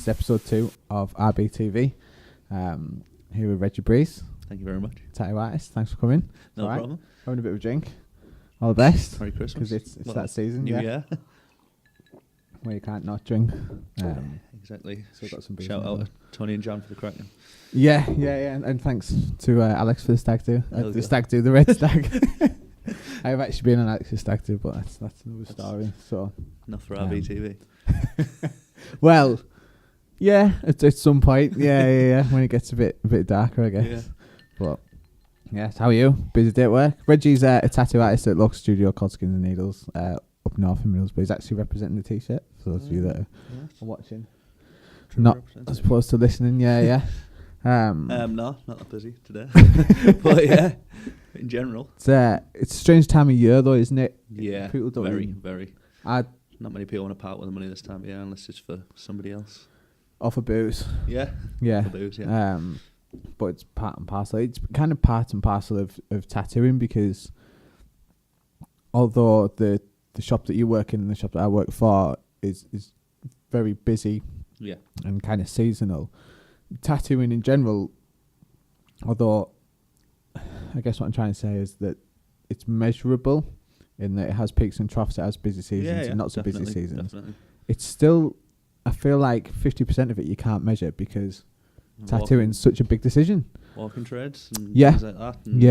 is episode 2 of RBTV. Here with Reggie Breeze. Thank you very much. Tattoo artist, thanks for coming. No problem. Having a bit of a drink. All the best. Merry Christmas. Because it's that season, New Year. Where you can't not drink. Exactly. So got some Shout out to Tony and John for the cracking. Yeah. And thanks to Alex for the stag do. The red stag. I've actually been on Alex's stag do, but that's another story. So Enough for RBTV. Well, yeah, at some point, yeah. When it gets a bit darker, I guess. Yeah. But yes, how are you? Busy day at work. Reggie's a tattoo artist at local studio called Skins and Needles up north in Middlesbrough. He's actually representing the T-shirt for those of you that are watching. Not as opposed to listening. Yeah. No, not that busy today. But yeah, in general. It's a strange time of year though, isn't it? Yeah, people don't very. Not many people want to part with the money this time of year unless it's for somebody else. Offer booze. Yeah. For booze, yeah. But it's part and parcel. It's kind of part and parcel of tattooing, because although the shop that you work in and the shop that I work for is very busy, and kind of seasonal, tattooing in general, although I guess what I'm trying to say is that it's measurable in that it has peaks and troughs, it has busy seasons and not so busy seasons. Definitely. It's still, I feel like 50% of it you can't measure, because tattooing's such a big decision. Walking trades and things like that. And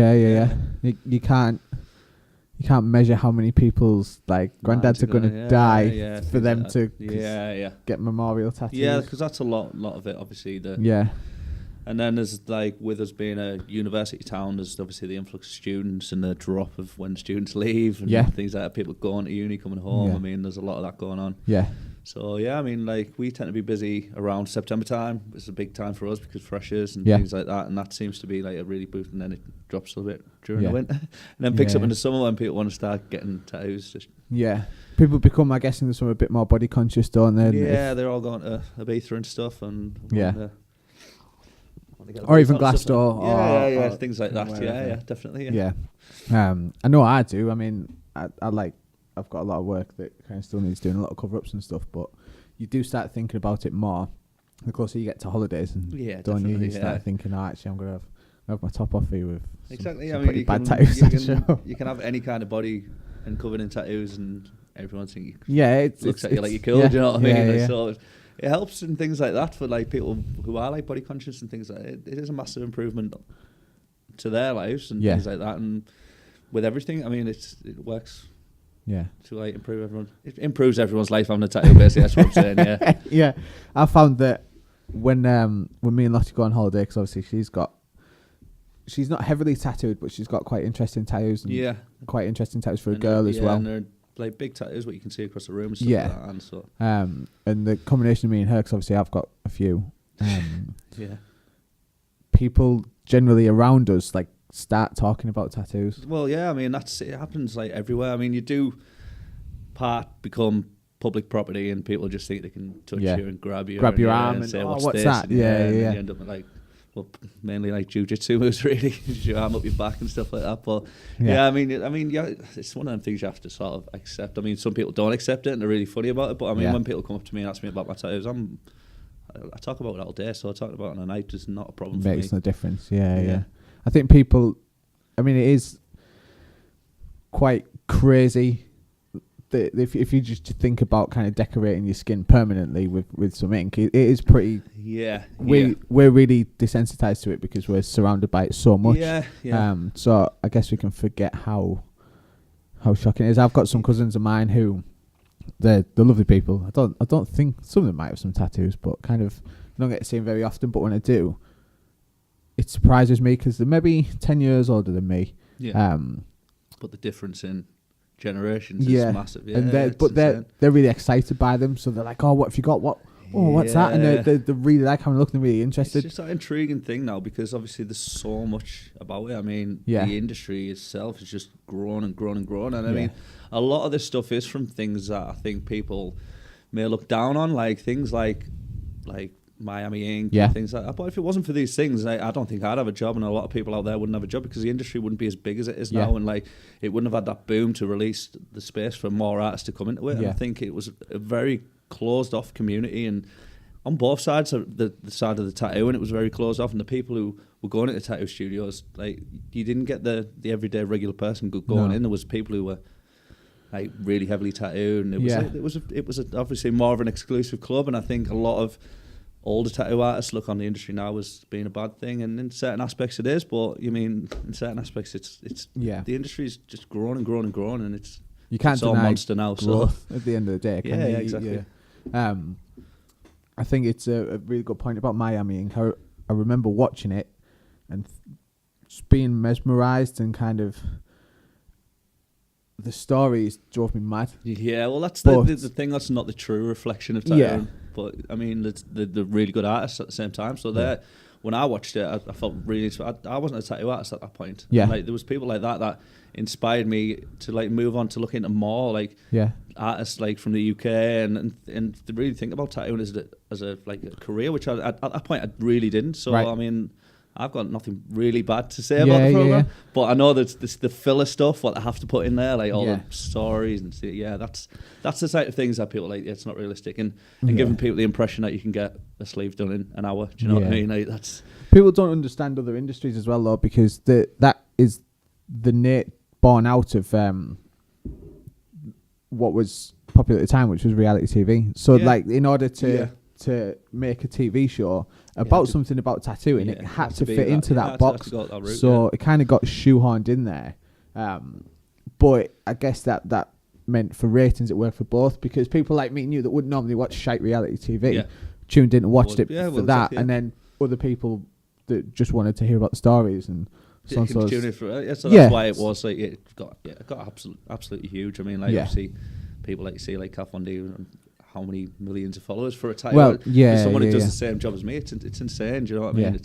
You can't measure how many people's granddads are going to die for them to get memorial tattoos. Yeah, because that's a lot of it, obviously. And then there's with us being a university town, there's obviously the influx of students and the drop of when students leave and things like that. People going to uni, coming home. I mean, there's a lot of that going on. Yeah. So I mean, we tend to be busy around September time. It's a big time for us because freshers and things like that, and that seems to be a really boost. And then it drops a little bit during the winter, and then picks up in the summer when people want to start getting tattoos. People become, I guess, in the summer a bit more body conscious, don't they? Yeah, they're all going to Ibiza and stuff, and or even Glassdoor, or things like that. Yeah, definitely. Yeah. I know I do. I mean, I've got a lot of work that kind of still needs doing, a lot of cover-ups and stuff, but you do start thinking about it more the closer you get to holidays, and you start thinking, actually I'm going to have my top off here with some pretty bad tattoos. You can have any kind of body and covered in tattoos, and everyone thinks looks at you like you're cool. Do you know what I mean? So it helps in things like that for people who are body conscious and things like that. It is a massive improvement to their lives and things like that. And with everything, I mean, it works. Yeah, to improve everyone. It improves everyone's life having a tattoo. Basically, that's what I'm saying. Yeah. I found that when me and Lottie go on holiday, because obviously she's not heavily tattooed, but she's got quite interesting tattoos. And quite interesting tattoos for a girl as well. And they're big tattoos, what you can see across the room. And stuff like that, and so. And the combination of me and her, because obviously I've got a few. People generally around us start talking about tattoos. Well, I mean, it happens everywhere. I mean, you do become public property, and people just think they can touch you and grab your arm and say, what's this? That? And you end up mainly jiu-jitsu moves, really. Your arm up your back and stuff like that. But I mean, it's one of them things you have to sort of accept. I mean, some people don't accept it and they're really funny about it. But I mean, when people come up to me and ask me about my tattoos, I talk about it all day. So talking about it on a night is not a problem for me. Makes no difference. Yeah. I think people, I mean, it is quite crazy that if you just think about kind of decorating your skin permanently with some ink, it is pretty. We're really desensitized to it because we're surrounded by it so much. So I guess we can forget how shocking it is. I've got some cousins of mine who they're lovely people. I don't think some of them might have some tattoos, but kind of I don't get to see them very often. But when I do, it surprises me because they're maybe 10 years older than me. But the difference in generations is massive. And they're really excited by them. So they're like, oh, what have you got? What's that? And they really like having a look and they're really interested. It's just that intriguing thing now because obviously there's so much about it. I mean, the industry itself is just grown and grown and grown. And I mean, a lot of this stuff is from things that I think people may look down on, like things like Miami Ink and things like that. But if it wasn't for these things, I don't think I'd have a job, and a lot of people out there wouldn't have a job because the industry wouldn't be as big as it is now, and it wouldn't have had that boom to release the space for more artists to come into it. And I think it was a very closed off community, and on both sides of the side of the tattoo, and it was very closed off. And the people who were going into tattoo studios, like, you didn't get the everyday regular person going in. There was people who were like really heavily tattooed, and it was obviously more of an exclusive club. And I think a lot of older tattoo artists look on the industry now as being a bad thing, and in certain aspects it is. But in certain aspects it's the industry is just growing and growing and growing, and it's all monster now. So at the end of the day, exactly. Yeah. I think it's a really good point about Miami, and how I remember watching it and just being mesmerised, and kind of the stories drove me mad. Yeah, well, that's the thing. That's not the true reflection of tattooing. Yeah. But I mean, they're really good artists at the same time. So when I watched it, I felt really. I wasn't a tattoo artist at that point. Yeah. And, like, there was people like that inspired me to like move on to look into more like artists like from the UK and to really think about tattooing as a career, which at that point I really didn't. So I mean, I've got nothing really bad to say about the program, but I know that the filler stuff, what I have to put in there, like all the stories and that's the type of things that people like. It's not realistic, and giving people the impression that you can get a sleeve done in an hour. Do you know what I mean? Like, that's people don't understand other industries as well, though, because that is the born out of what was popular at the time, which was reality TV. So like, in order to make a TV show about something about tattooing, it had to fit into that box. So it kind of got shoehorned in there. But I guess that meant for ratings it worked for both, because people like me and you that wouldn't normally watch shite reality TV tuned in and watched it for that, and then other people that just wanted to hear about the stories and so on. So that's why it was like it got absolutely huge. I mean, like, you see people like you see like Kath Von D, how many millions of followers for a tattoo. Well, someone who does the same job as me, it's insane. Do you know what I mean?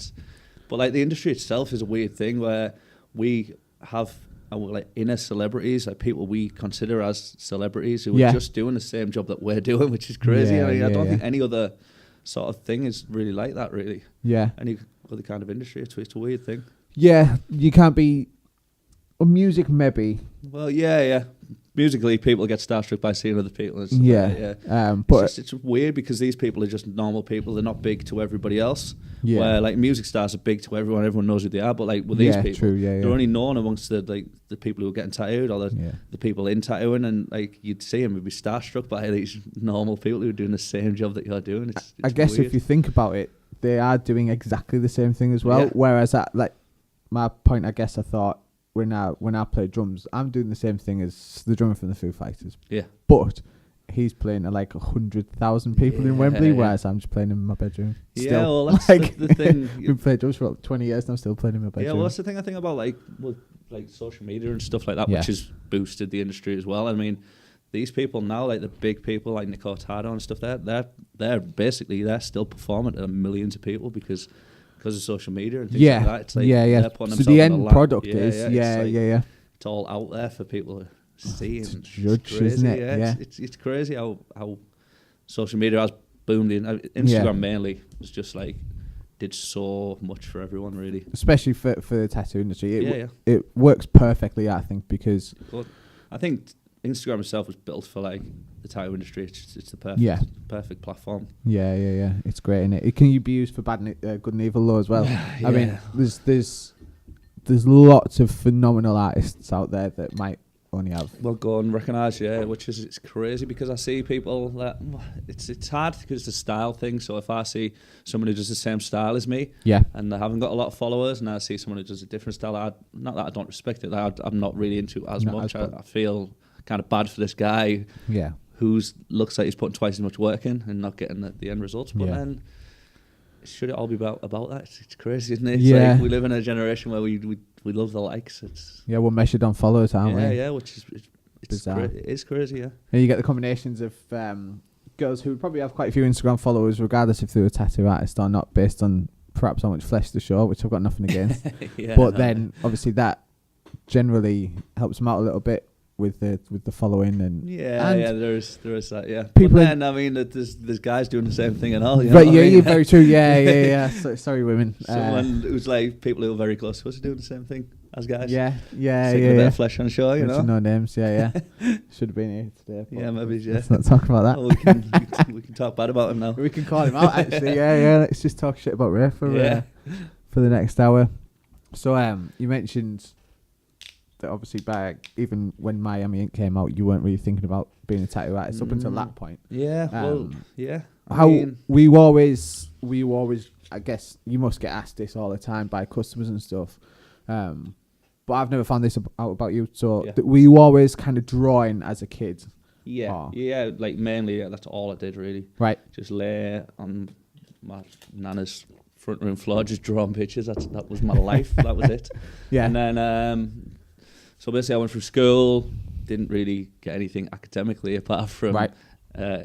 But like, the industry itself is a weird thing where we have like inner celebrities, like people we consider as celebrities who are just doing the same job that we're doing, which is crazy. I mean, I don't think any other sort of thing is really like that, really. Yeah. Any other kind of industry, it's a weird thing. Yeah, you can't be. Well, music maybe. Well, yeah. Musically, people get starstruck by seeing other people. And stuff but it's weird because these people are just normal people. They're not big to everybody else. Yeah. Where like music stars are big to everyone. Everyone knows who they are. But like with these people, they're only known amongst the people who are getting tattooed or the people in tattooing. And like, you'd see them, would be starstruck by these normal people who are doing the same job that you're doing. It's I guess weird. If you think about it, they are doing exactly the same thing as well. Whereas at like my point, I guess I thought, when I play drums, I'm doing the same thing as the drummer from the Foo Fighters. Yeah. But he's playing to like 100,000 people in Wembley, whereas I'm just playing in my bedroom. Still. Yeah, well, that's like, the thing. I've been playing drums for like 20 years and I'm still playing in my bedroom. Yeah, well, that's the thing I think about like social media and stuff like that, which has boosted the industry as well. I mean, these people now, like the big people like Nick Hurtado and stuff, they're still performing to millions of people because of social media and things like that. It's like they're putting so the end product is it's all out there for people to see and judge, isn't it? It's crazy how social media has boomed. Instagram mainly was just like did so much for everyone, really, especially for the tattoo industry. It works perfectly, I think, because I think Instagram itself was built for like the tattoo industry. It's the perfect platform. Yeah. It's great, isn't it? It can be used for good and evil though as well. I mean, there's lots of phenomenal artists out there that might only have go and recognise, which is it's crazy because I see people that it's hard because it's a style thing. So if I see someone who does the same style as me, and they haven't got a lot of followers, and I see someone who does a different style, not that I don't respect it, I'm not really into it as much. I feel kind of bad for this guy who looks like he's putting twice as much work in and not getting the end results. But then should it all be about that? It's crazy, isn't it? It's like we live in a generation where we love the likes. We're measured on followers, aren't we? Yeah, which is bizarre. It is crazy, And you get the combinations of girls who probably have quite a few Instagram followers, regardless if they're a tattoo artist or not, based on perhaps how much flesh they show, which I've got nothing against. Then obviously that generally helps them out a little bit with the following and there is that people then I mean there's guys doing the same thing and all, but you're very true. So, sorry women, someone who's like people who are very close to us are doing the same thing. as guys. Yeah. A bit of flesh on the show, you know. No names. Yeah. Should have been here today. Yeah, maybe. Yeah. Let's not talk about that. Oh, we can talk bad about him now. We can call him out. Actually, yeah. Let's just talk shit about Ray for the next hour. So, you mentioned that obviously even when Miami Ink came out, you weren't really thinking about being a tattoo artist up until that point. Yeah, We always, I guess you must get asked this all the time by customers and stuff. But I've never found this out about you. So were you always kind of drawing as a kid? Yeah, like mainly, that's all I did really. Right. Just lay on my nana's front room floor, just drawing pictures. That was my life. That was it. Yeah. And then, so basically I went through school, didn't really get anything academically apart from A&R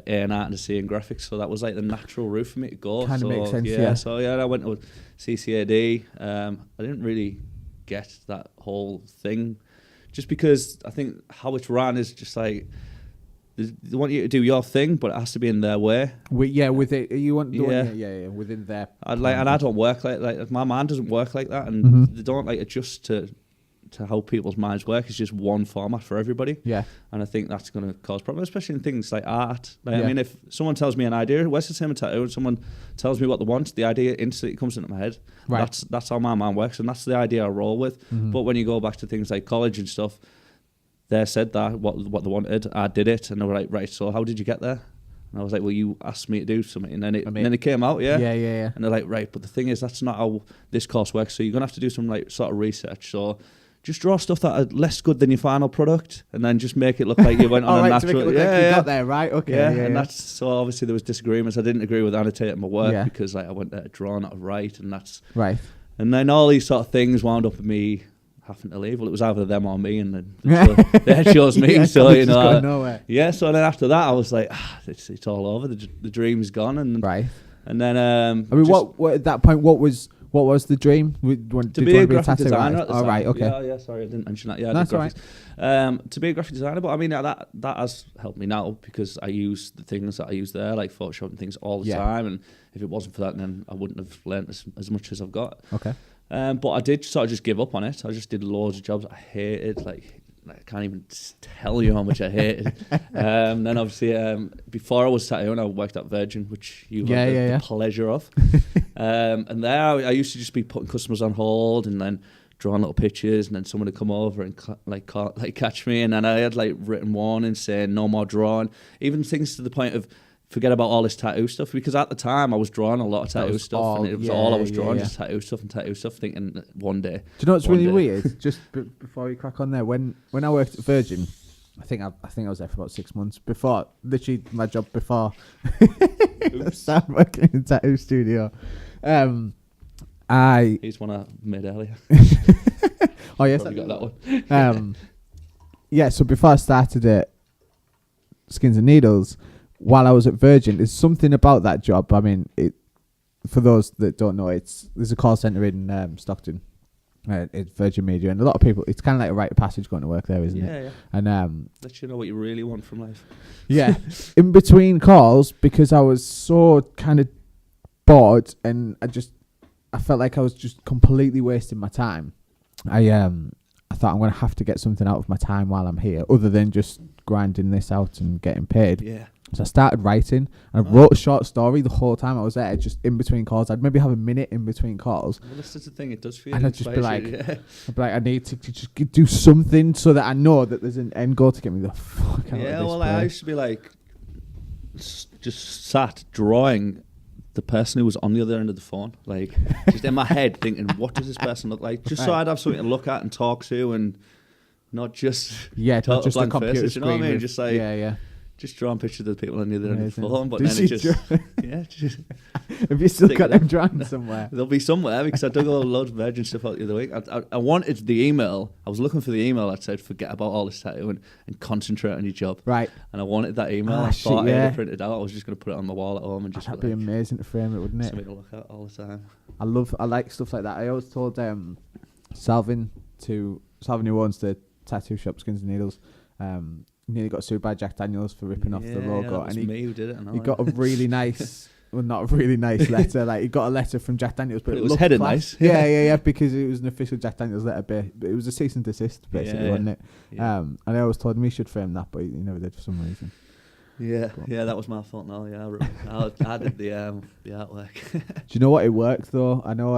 and a C in graphics. So that was like the natural route for me to go. Kind of makes sense, yeah. So I went to CCAD. I didn't really get that whole thing just because I think how it's run is just like they want you to do your thing, but it has to be in their way. With it, you want within their. And I don't work like my mind doesn't work like that, and they don't like adjust to how people's minds work. It's just one format for everybody. Yeah, and I think that's going to cause problems, especially in things like art. I mean, if someone tells me an idea, where's the same tattoo, and someone tells me what they want, the idea instantly comes into my head. Right. That's how my mind works, and that's the idea I roll with. But when you go back to things like college and stuff, they said that what they wanted, I did it, and they were like, right, so how did you get there? And I was like, well, you asked me to do something, and then it came out, yeah. And they're like, right, but the thing is, that's not how this course works. So you're gonna have to do some like sort of research. So just draw stuff that are less good than your final product, and then just make it look like you went on a natural. Like you got there, right? Okay. And that's so obviously there was disagreements. I didn't agree with annotating my work because like I went there to draw, not to write, and that's right. And then all these sort of things wound up with me having to leave. Well, it was either them or me, and then they chose me. So you know, So then after that, I was like, it's all over. The dream's gone, and And then I mean, what at that point? What was the dream? To be a graphic designer. Oh, right, okay. Yeah, sorry, I didn't mention that. Yeah, that's all right. To be a graphic designer, but I mean that has helped me now because I use the things that I use there, like Photoshop and things, all the time. And if it wasn't for that, then I wouldn't have learnt as much as I've got. Okay. But I did sort of just give up on it. I just did loads of jobs I hated, like I can't even tell you how much I hated. Then obviously, before I was tattooing, I worked at Virgin, which you had the pleasure of. And there I used to just be putting customers on hold and then drawing little pictures, and then someone would come over and catch me, and then I had like written warnings saying no more drawing, even things to the point of forget about all this tattoo stuff, because at the time I was drawing a lot of tattoo stuff, and it was all I was drawing, just tattoo stuff, thinking that one day. Do you know what's really weird? Just before you crack on there, when I worked at Virgin, I think I was there for about 6 months before, literally my job before I started working in a tattoo studio. He's one I made earlier. Oh yes, I got that one. So before I started at Skins and Needles, while I was at Virgin, there's something about that job. I mean, for those that don't know, there's a call centre in Stockton, it's Virgin Media, and a lot of people, it's kind of like a rite of passage going to work there, isn't it? Yeah. And let you know what you really want from life. Yeah. In between calls, because I was so kind of bored, and I felt like I was just completely wasting my time. I thought I'm going to have to get something out of my time while I'm here, other than just grinding this out and getting paid. Yeah. So I started writing, and I wrote a short story the whole time I was there, just in between calls. I'd maybe have a minute in between calls. Well, this is the thing, it does feel. And I'd just be like, I need to just do something so that I know that there's an end goal to get me the fuck out of this place. I used to be like, just sat drawing the person who was on the other end of the phone, like just in my head thinking, what does this person look like? Just so I'd have something to look at and talk to, and not just not just a computer faces, screen. You know what I mean? Just like just drawing pictures of the people on the other end of the phone, but then it just have you still got them drawn somewhere? They'll be somewhere, because I dug all loads of Virgin stuff out the other week. I wanted the email. I was looking for the email that said forget about all this tattoo and concentrate on your job. Right. And I wanted that email. I thought I had it printed out. I was just going to put it on the wall at home and just. That'd be amazing to frame it, wouldn't it? Something to look at all the time. I like stuff like that. I always told Salvin who owns the tattoo shop Skins and Needles. Nearly got sued by Jack Daniels for ripping off the logo, and me who did it. He got a really nice not a really nice letter. Like he got a letter from Jack Daniels, but it was headed nice. Yeah, because it was an official Jack Daniels letter. But it was a cease and desist, basically, wasn't it? Yeah. And I always told him he should frame that, but he never did for some reason. Yeah, that was my fault. No, I did the artwork. Do you know what? It worked though. I know.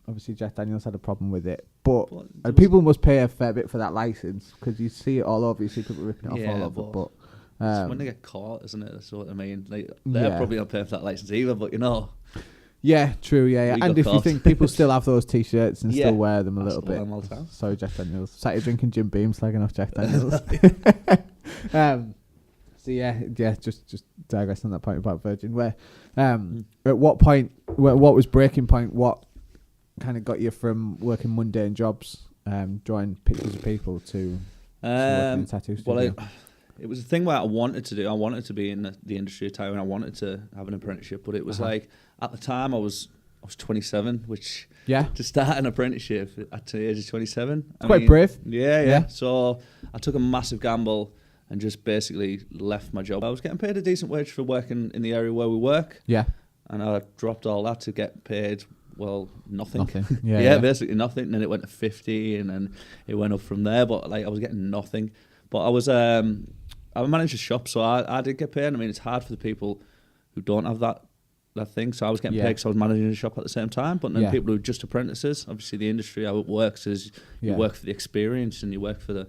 Obviously, Jack Daniels had a problem with it, but people must pay a fair bit for that license because you see it all over. You see people ripping it off all over. But it's when they get caught, isn't it? That's what I mean. They're probably not paying for that license either. But Yeah, true. Yeah. And if you think people still have those T-shirts and still wear them a little bit. Sorry, Jack Daniels. Sat here drinking Jim Beam, slagging off Jack Daniels. So just digress on that point about Virgin. Where, at what point, what was breaking point? What kind of got you from working mundane jobs, drawing pictures of people to working in a tattoo studio? Well, it was a thing where I wanted to do. I wanted to be in the industry of tattoo, and I wanted to have an apprenticeship. But it was like at the time I was 27, which to start an apprenticeship at the age of 27, it's quite brave. Yeah. So I took a massive gamble and just basically left my job. I was getting paid a decent wage for working in the area where we work. Yeah. And I dropped all that to get paid, nothing. Yeah, basically nothing. And then it went to 50 and then it went up from there. But I was getting nothing. But I was, I managed a shop, so I did get paid. I mean, it's hard for the people who don't have that thing. So I was getting paid because I was managing a shop at the same time. But then people who are just apprentices, obviously the industry, how it works is you work for the experience and you work for the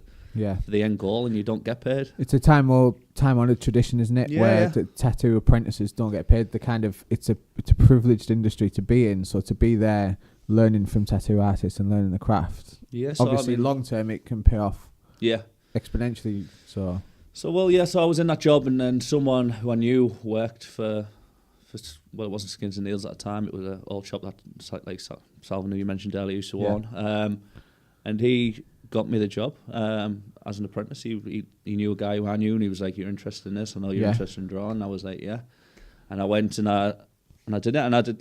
end goal, and you don't get paid. It's a time-honored tradition, isn't it? Where the tattoo apprentices don't get paid. It's a privileged industry to be in. So to be there, learning from tattoo artists and learning the craft. Yeah. So obviously, long term, it can pay off. Yeah. Exponentially. So I was in that job, and then someone who I knew worked for it wasn't Skins and Nails at the time. It was an old shop that like Salvin, who you mentioned earlier, used to own. And he got me the job as an apprentice. He knew a guy who I knew, and he was like, "You're interested in this? I know you're interested in drawing." And I was like, "Yeah." And I went and I did it, and I did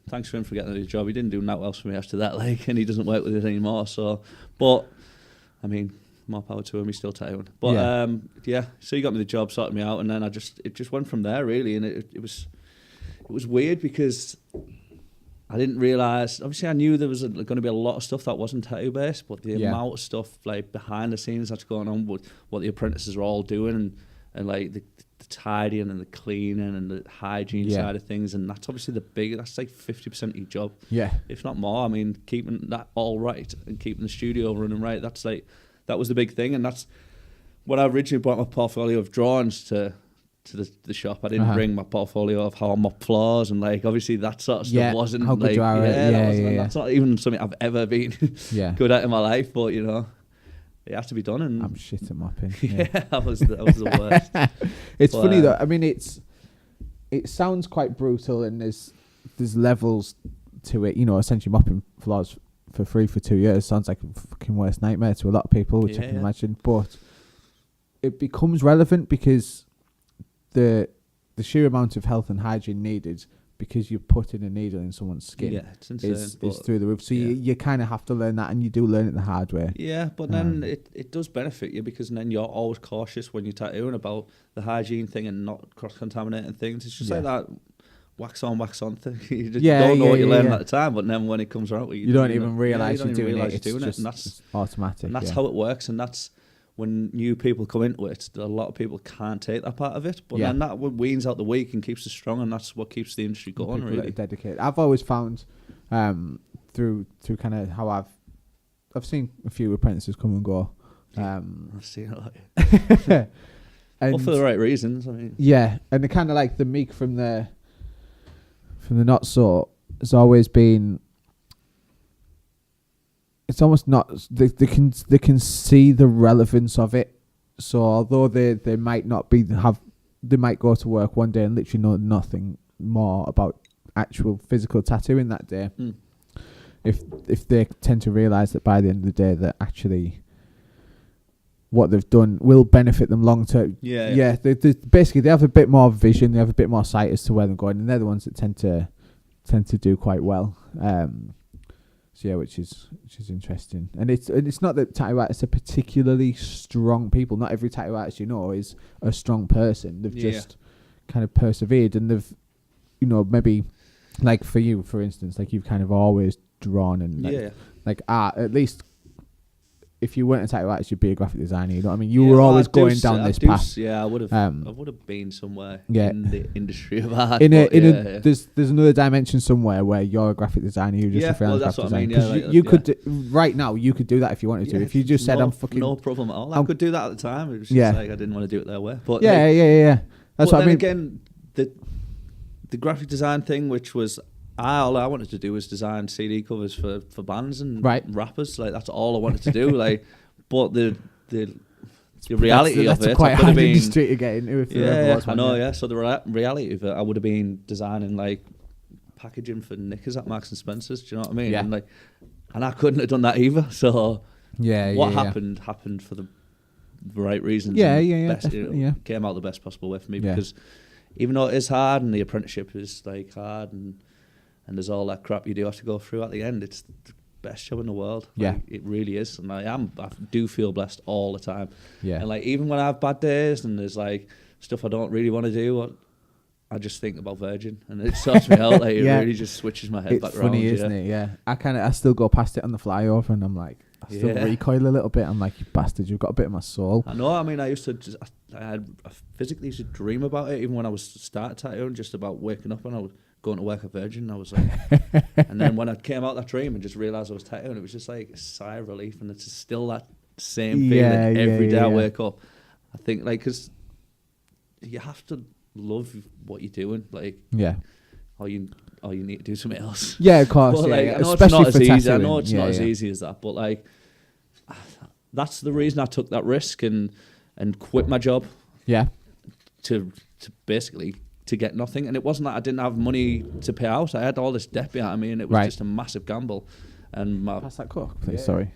thanks for him for getting the job. He didn't do that else for me after that, and he doesn't work with it anymore. So, but I mean, more power to him. He's still tattooing. But so he got me the job, sorted me out, and then it just went from there really. And it was weird because I didn't realise. Obviously, I knew there was going to be a lot of stuff that wasn't tattoo based, but the amount of stuff behind the scenes that's going on with what the apprentices are all doing, and the tidying and the cleaning and the hygiene side of things, and that's obviously that's like 50% of your job, if not more. I mean, keeping that all right and keeping the studio running right. That was the big thing, and that's when I originally brought my portfolio of drawings to the shop. I didn't bring my portfolio of how I mop floors and obviously that sort of stuff wasn't how good you are. That's not even something I've ever been good at in my life, but it has to be done. And I'm shit at mopping. that was the worst. It's funny though. I mean, it sounds quite brutal, and there's levels to it. Essentially mopping floors for free for 2 years sounds like a fucking worst nightmare to a lot of people, which I can imagine. But it becomes relevant because the sheer amount of health and hygiene needed, because you're putting a needle in someone's skin, it's insane, is through the roof. So you kind of have to learn that, and you do learn it the hard way. Yeah, but then it does benefit you, because then you're always cautious when you're tattooing about the hygiene thing and not cross-contaminating things. It's just like that wax on thing. You just don't know what you're learning at the time, but then when it comes out, you don't even realise you're doing it. It's and that's automatic. And that's how it works, and that's when new people come into it, a lot of people can't take that part of it, but then that weans out the weak and keeps us strong, and that's what keeps the industry going. People really dedicated. I've always found through kind of how I've seen a few apprentices come and go. I've seen a lot. Well, for the right reasons. I mean, and the kind of like the meek from the not so has always been. It's almost not. They can see the relevance of it. So although they might not they might go to work one day and literally know nothing more about actual physical tattooing that day. If they tend to realise that by the end of the day that actually what they've done will benefit them long term. They basically they have a bit more vision, they have a bit more sight as to where they're going, and they're the ones that tend to do quite well. Which is interesting, and it's not that tattoo artists are particularly strong people. Not every tattoo artist is a strong person. They've just kind of persevered, and maybe like for you, for instance, like you've kind of always drawn and like art, at least. If you weren't a tattoo artist, you'd be a graphic designer. You know what I mean? You were always going down this path. Yeah, I would have been somewhere in the industry of art. There's another dimension somewhere where you're a graphic designer. You just a freelance graphic designer. Because you could right now you could do that if you wanted to. If you just said I'm fucking no problem at all. I could do that at the time. It was just like I didn't want to do it their way. But yeah. That's what I mean. Again, the graphic design thing, which was. All I wanted to do was design CD covers for bands and rappers. Like that's all I wanted to do. Like, but the reality of it, quite hard industry to get into. I know. Yeah, so the reality of it, I would have been designing like packaging for knickers at Marks and Spencer's. Do you know what I mean? Yeah. And I couldn't have done that either. So what happened for the right reasons. Came out the best possible way for me because even though it is hard and the apprenticeship is like hard and there's all that crap you do have to go through at the end, it's the best job in the world. Like, it really is. And I do feel blessed all the time. Yeah. And like even when I have bad days and there's like stuff I don't really want to do, I just think about Virgin and it sorts me out. Like it really just switches my head back around. It's funny, isn't it? Yeah. I still go past it on the flyover and I'm like, I still recoil a little bit. I'm like, you bastard, you've got a bit of my soul. I know. I mean, I used to just, I physically used to dream about it even when I was started tattooing, just about waking up and I would going to work at Virgin. I was like, and then when I came out that dream and just realised I was tattooing, it was just like a sigh of relief, and it's still that same feeling every day I wake up. I think like because you have to love what you're doing, like or you need to do something else. Yeah, of course. But, like, I know especially it's not as easy. Tattooing. I know it's not as easy as that, but like that's the reason I took that risk and quit my job. Yeah. To basically. To get nothing, and it wasn't that I didn't have money to pay out. I had all this debt behind me, and it was just a massive gamble. And pass that cook, please. Sorry,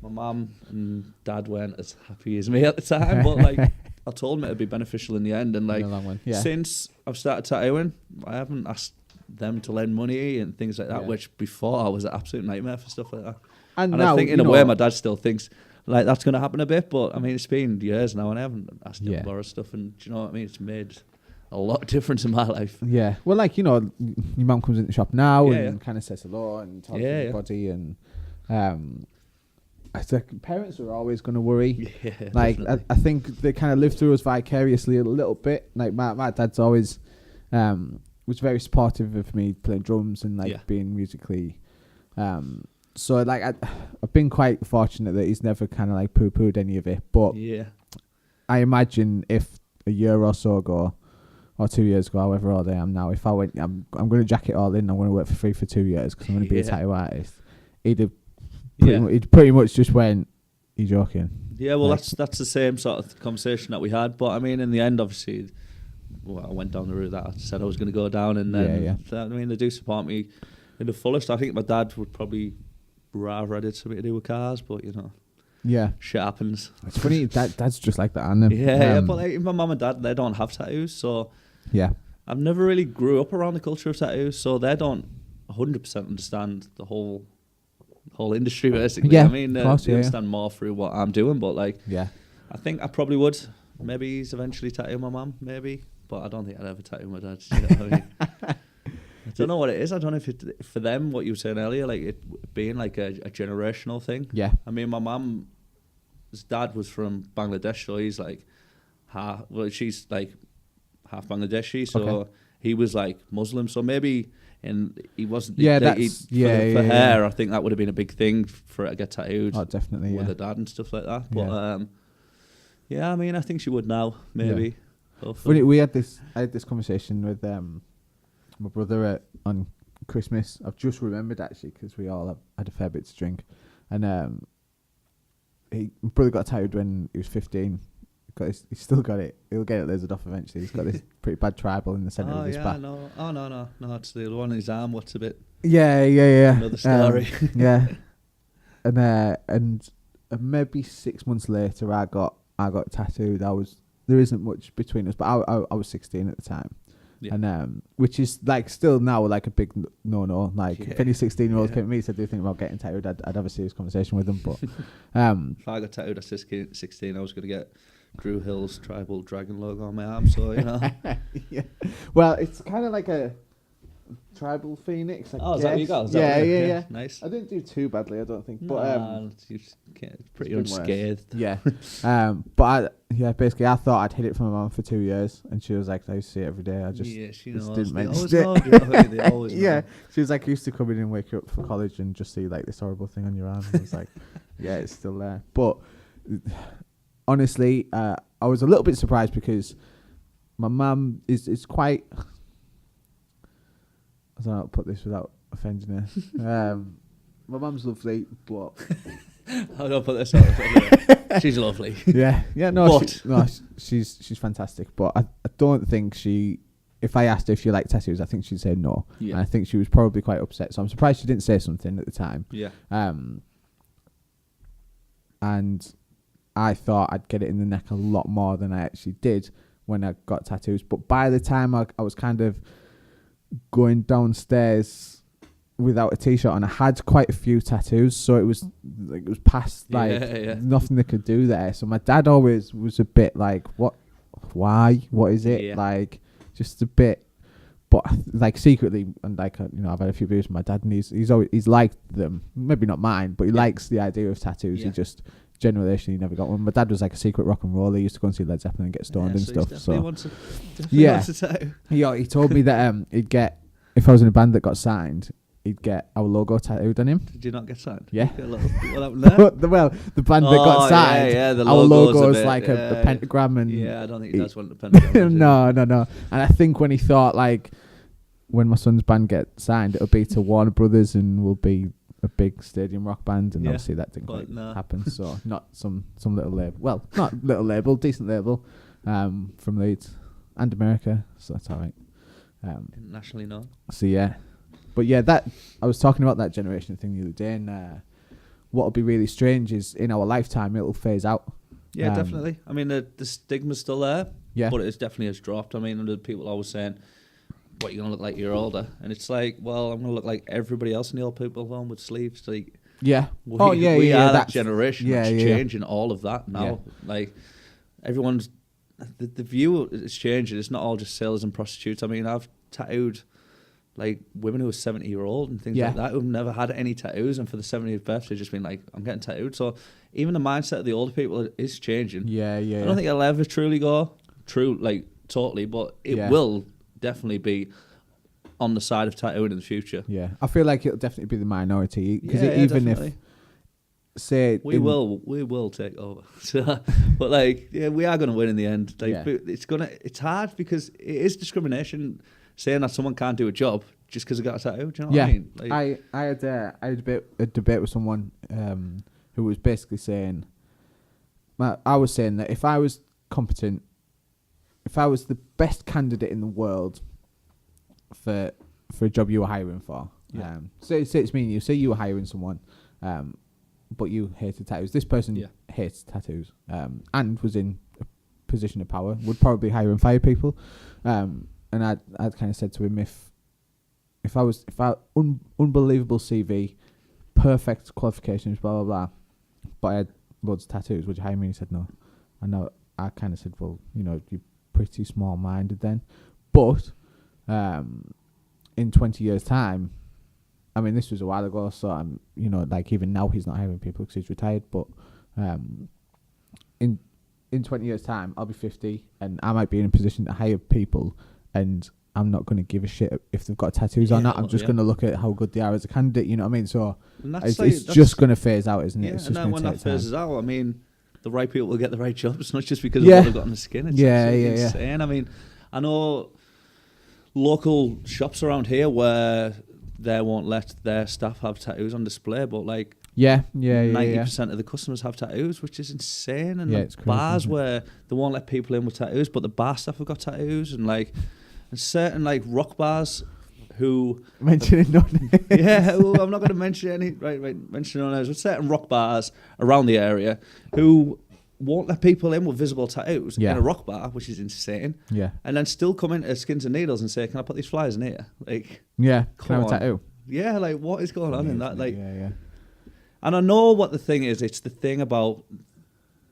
my mum and dad weren't as happy as me at the time, but like I told them it'd be beneficial in the end. And like since I've started tattooing, I haven't asked them to lend money and things like that. Which before I was an absolute nightmare for stuff like that. And now, I think in a way, my dad still thinks like that's going to happen a bit. But I mean, it's been years now, and I haven't asked him to borrow stuff. And do you know what I mean? It's made a lot of difference in my life. Yeah. Well, like, your mum comes into the shop now and kind of says hello and talks to everybody. And I think parents are always going to worry. Yeah, like, I think they kind of live through us vicariously a little bit. Like, my dad's always was very supportive of me playing drums and, like, being musically. So, like, I've been quite fortunate that he's never kind of, like, poo-pooed any of it. But I imagine if a year or so ago, or 2 years ago, however old I am now, if I went, I'm going to jack it all in, I'm going to work for free for 2 years because I'm going to be a tattoo artist. He'd pretty much just went, "You joking?" Yeah, well, like, that's the same sort of conversation that we had. But I mean, in the end, obviously, I went down the route that I said I was going to go down, and then I mean, they do support me in the fullest. I think my dad would probably rather I did something to do with cars, but shit happens. It's funny. Dad's just like that, aren't they? But like, my mum and dad, they don't have tattoos, so I've never really grew up around the culture of tattoos, so they don't 100% understand the whole industry, basically. I mean, they understand more through what I'm doing, but like, I think I probably would. Maybe he's eventually tattoo my mum, maybe, but I don't think I'd ever tattoo my dad. You know what I mean? I don't know what it is. I don't know if it, for them, what you were saying earlier, like it being like a generational thing. Yeah. I mean, my mum's dad was from Bangladesh, so he's like she's like half Bangladeshi, so he was like Muslim, so maybe, and he wasn't. For her, I think that would have been a big thing for her to get tattooed. Oh, definitely. With her dad and stuff like that. But I mean, I think she would now, maybe. I had this conversation with my brother on Christmas. I've just remembered actually because we all had a fair bit to drink, and my brother got tattooed when he was 15. He's still got it. He'll get it lasered off eventually. He's got this pretty bad tribal in the centre of his back. No, it's the one in his arm. What's a bit? Yeah. Another story. And maybe 6 months later, I got tattooed. There isn't much between us, but I was 16 at the time. Yeah. And which is like still now like a big no. Like if any 16-year-olds came to me and said, "Do you think about getting tattooed?" I'd have a serious conversation with them. But if I got tattooed at 16, I was going to get Drew Hill's tribal dragon logo on my arm. So Well, it's kind of like Tribal Phoenix. Is that what you got? Yeah. Nice. I didn't do too badly, I don't think. But it's pretty unscathed. Yeah. Basically, I thought I'd hid it from my mum for 2 years, and she was like, I used to see it every day. I just she knows. didn't mention it. They always know. Yeah. She was like, I used to come in and wake you up for college and just see like this horrible thing on your arm. I was like, yeah, it's still there. But honestly, I was a little bit surprised because my mum is quite. I don't know how to put this without offending her. My mum's lovely, but I don't put this out. She's lovely. Yeah. She's fantastic. But I don't think if I asked her if she liked tattoos, I think she'd say no. Yeah. And I think she was probably quite upset. So I'm surprised she didn't say something at the time. Yeah. And I thought I'd get it in the neck a lot more than I actually did when I got tattoos. But by the time I was kind of going downstairs without a t-shirt on, I had quite a few tattoos, so it was past nothing they could do there. So my dad always was a bit like, what is it? Like, just a bit, but like secretly, and like I've had a few beers with my dad, and he's liked them, maybe not mine, but he likes the idea of tattoos. He just generally never got one. My dad was like a secret rock and roller. He used to go and see Led Zeppelin and get stoned and stuff. Wants a tattoo. He told me that he'd get, if I was in a band that got signed, he'd get our logo tattooed on him. Did you not get signed? Yeah. What happened there? The band that got signed, the our logo is like a pentagram, and I don't think he does want the pentagram. No. And I think when he thought, like, when my son's band gets signed, it'll be to Warner Brothers and we'll be a big stadium rock band, and obviously that didn't quite happen. So not some little label. Well, not little label, decent label, from Leeds and America. So that's all right. Internationally known. So yeah, but yeah, that I was talking about that generation thing the other day, and what'll be really strange is in our lifetime it'll phase out. Yeah, definitely. I mean, the stigma's still there. Yeah, but it definitely has dropped. I mean, the people always saying, what, you're going to look like you're older? And it's like, well, I'm going to look like everybody else in the old people home with sleeves. Like, we are that generation that's changing all of that now. Yeah. Like, everyone's, the view is changing. It's not all just sailors and prostitutes. I mean, I've tattooed, like, women who are 70-year-old and things like that who've never had any tattoos, and for the 70th birthday just been like, I'm getting tattooed. So even the mindset of the older people is changing. Yeah. I don't think it'll ever truly go like, totally, but it will definitely be on the side of tattooing in the future. Yeah, I feel like it'll definitely be the minority, because definitely. If say we will take over. But like, we are going to win in the end. Like, it's hard because it is discrimination saying that someone can't do a job just because they got a tattoo. Do you know what I mean? Like, I had a debate with someone who was basically saying, I was saying that if I was competent, if I was the best candidate in the world for a job you were hiring for, say it's me and you, say you were hiring someone, but you hated tattoos. This person hates tattoos, and was in a position of power, would probably hire and fire people. And I'd kind of said to him, if I unbelievable CV, perfect qualifications, blah blah blah, but I had loads of tattoos, would you hire me? And he said no. I kind of said, well, you're pretty small-minded then. But in 20 years' time, I mean, this was a while ago, so I'm, like, even now he's not hiring people because he's retired. But in 20 years' time, I'll be 50, and I might be in a position to hire people, and I'm not going to give a shit if they've got tattoos or not. I'm just going to look at how good they are as a candidate. You know what I mean? So it's just going to phase out, isn't it? Yeah, it's and just then when that phases out, I mean, the right people will get the right jobs, not just because of Yeah. what they've got on the skin. It's insane. I mean, I know local shops around here where they won't let their staff have tattoos on display, but like 90% of the customers have tattoos, which is insane. And it's crazy, bars where they won't let people in with tattoos, but the bar staff have got tattoos, and certain like rock bars who mentioning no names. I'm not going to mention any mention no names, but certain rock bars around the area who won't let people in with visible tattoos in a rock bar, which is insane. Yeah. And then still come into Skins and Needles and say, can I put these flyers in here? Like, can I have a tattoo? Yeah, like, what is going on in that? Like, and I know what the thing is. It's the thing about,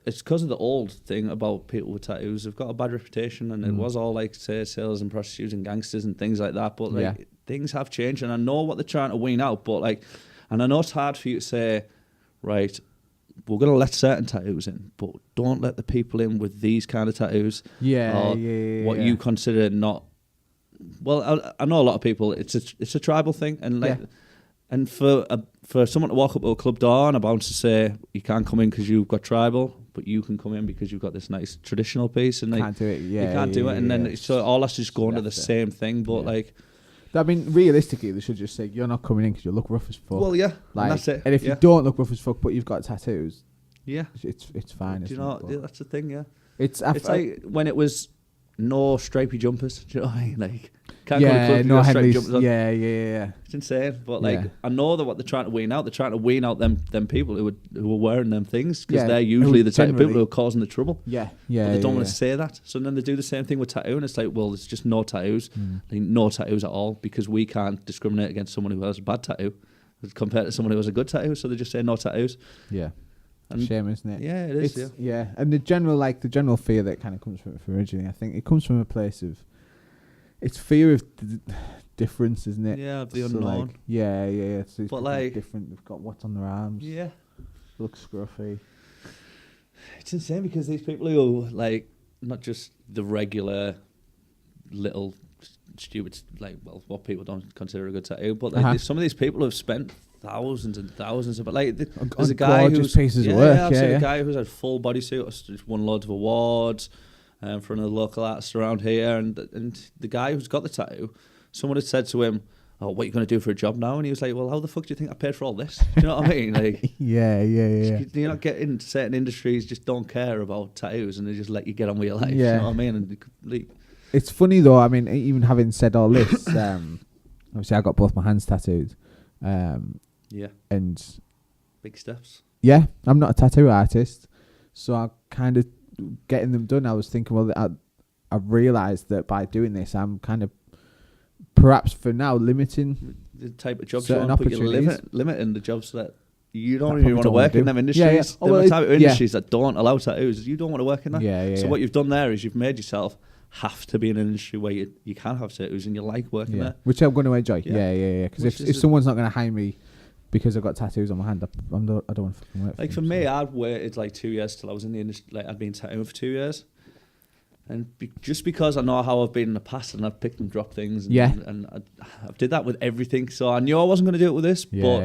it's because of the old thing about people with tattoos. They've got a bad reputation, and it was all like, say, sailors and prostitutes and gangsters and things like that. But like, things have changed, and I know what they're trying to wean out, but like, and I know it's hard for you to say, right, we're going to let certain tattoos in, but don't let the people in with these kind of tattoos. Yeah, what you consider not. Well, I know a lot of people. It's a tribal thing, and like, and for someone to walk up to a club door and a bouncer say you can't come in because you've got tribal, but you can come in because you've got this nice traditional piece, and like, can't do it. Yeah, you can't do it, and then so all that's just going to the same thing. But like, I mean, realistically, they should just say you're not coming in because you look rough as fuck. Well, yeah, like, and that's it. And if you don't look rough as fuck, but you've got tattoos, it's fine. Do you know? That's the thing. Yeah, it's like when it was no stripy jumpers. Do you know what I mean? Like, can't no Henleys. Jumpers on. Yeah. It's insane. But like, I know that what they're trying to wean out. They're trying to wean out them people who are wearing them things, because they're usually the type of people who are causing the trouble. Yeah. But they don't want to say that. So then they do the same thing with tattoo, and it's like, well, it's just no tattoos. Like, no tattoos at all, because we can't discriminate against someone who has a bad tattoo compared to someone who has a good tattoo. So they just say no tattoos. Yeah. And shame, isn't it? Yeah, it is. Yeah, and the general fear that kind of comes from originally, I think it comes from a place of, it's fear of difference, isn't it? Yeah, of the unknown. Like, yeah. So but like, different. They've got what's on their arms. Yeah, look scruffy. It's insane, because these people who like, not just the regular little stupid, like, well, what people don't consider a good tattoo, but like some of these people have spent thousands and thousands of, but like, there's a guy who's pieces of work. I've seen a guy who's had full bodysuit, just won loads of awards for another local artist around here, and the guy who's got the tattoo, someone had said to him, "Oh, what are you going to do for a job now?" And he was like, "Well, how the fuck do you think I paid for all this?" Do you know what I mean? Like, yeah. You're not getting certain industries just don't care about tattoos, and they just let you get on with your life. You know what I mean? And it's funny though. I mean, even having said all this, obviously I got both my hands tattooed. And big steps. Yeah, I'm not a tattoo artist, so I kind of getting them done. I was thinking, well, I realised that by doing this, I'm kind of perhaps for now limiting the type of jobs you want, but you're limiting the jobs that you don't even want to work in them industries. Yeah. The type of industries that don't allow tattoos, you don't want to work in that. Yeah. So what you've done there is you've made yourself have to be in an industry where you can have tattoos and you like working there, which I'm going to enjoy. Yeah. Because if someone's not going to hire me because I've got tattoos on my hand, I don't want to fucking work. Like for me, I'd waited like 2 years till I was in the industry. Like I'd been tattooing for 2 years, and just because I know how I've been in the past, and I've picked and dropped things, and I did that with everything. So I knew I wasn't going to do it with this, but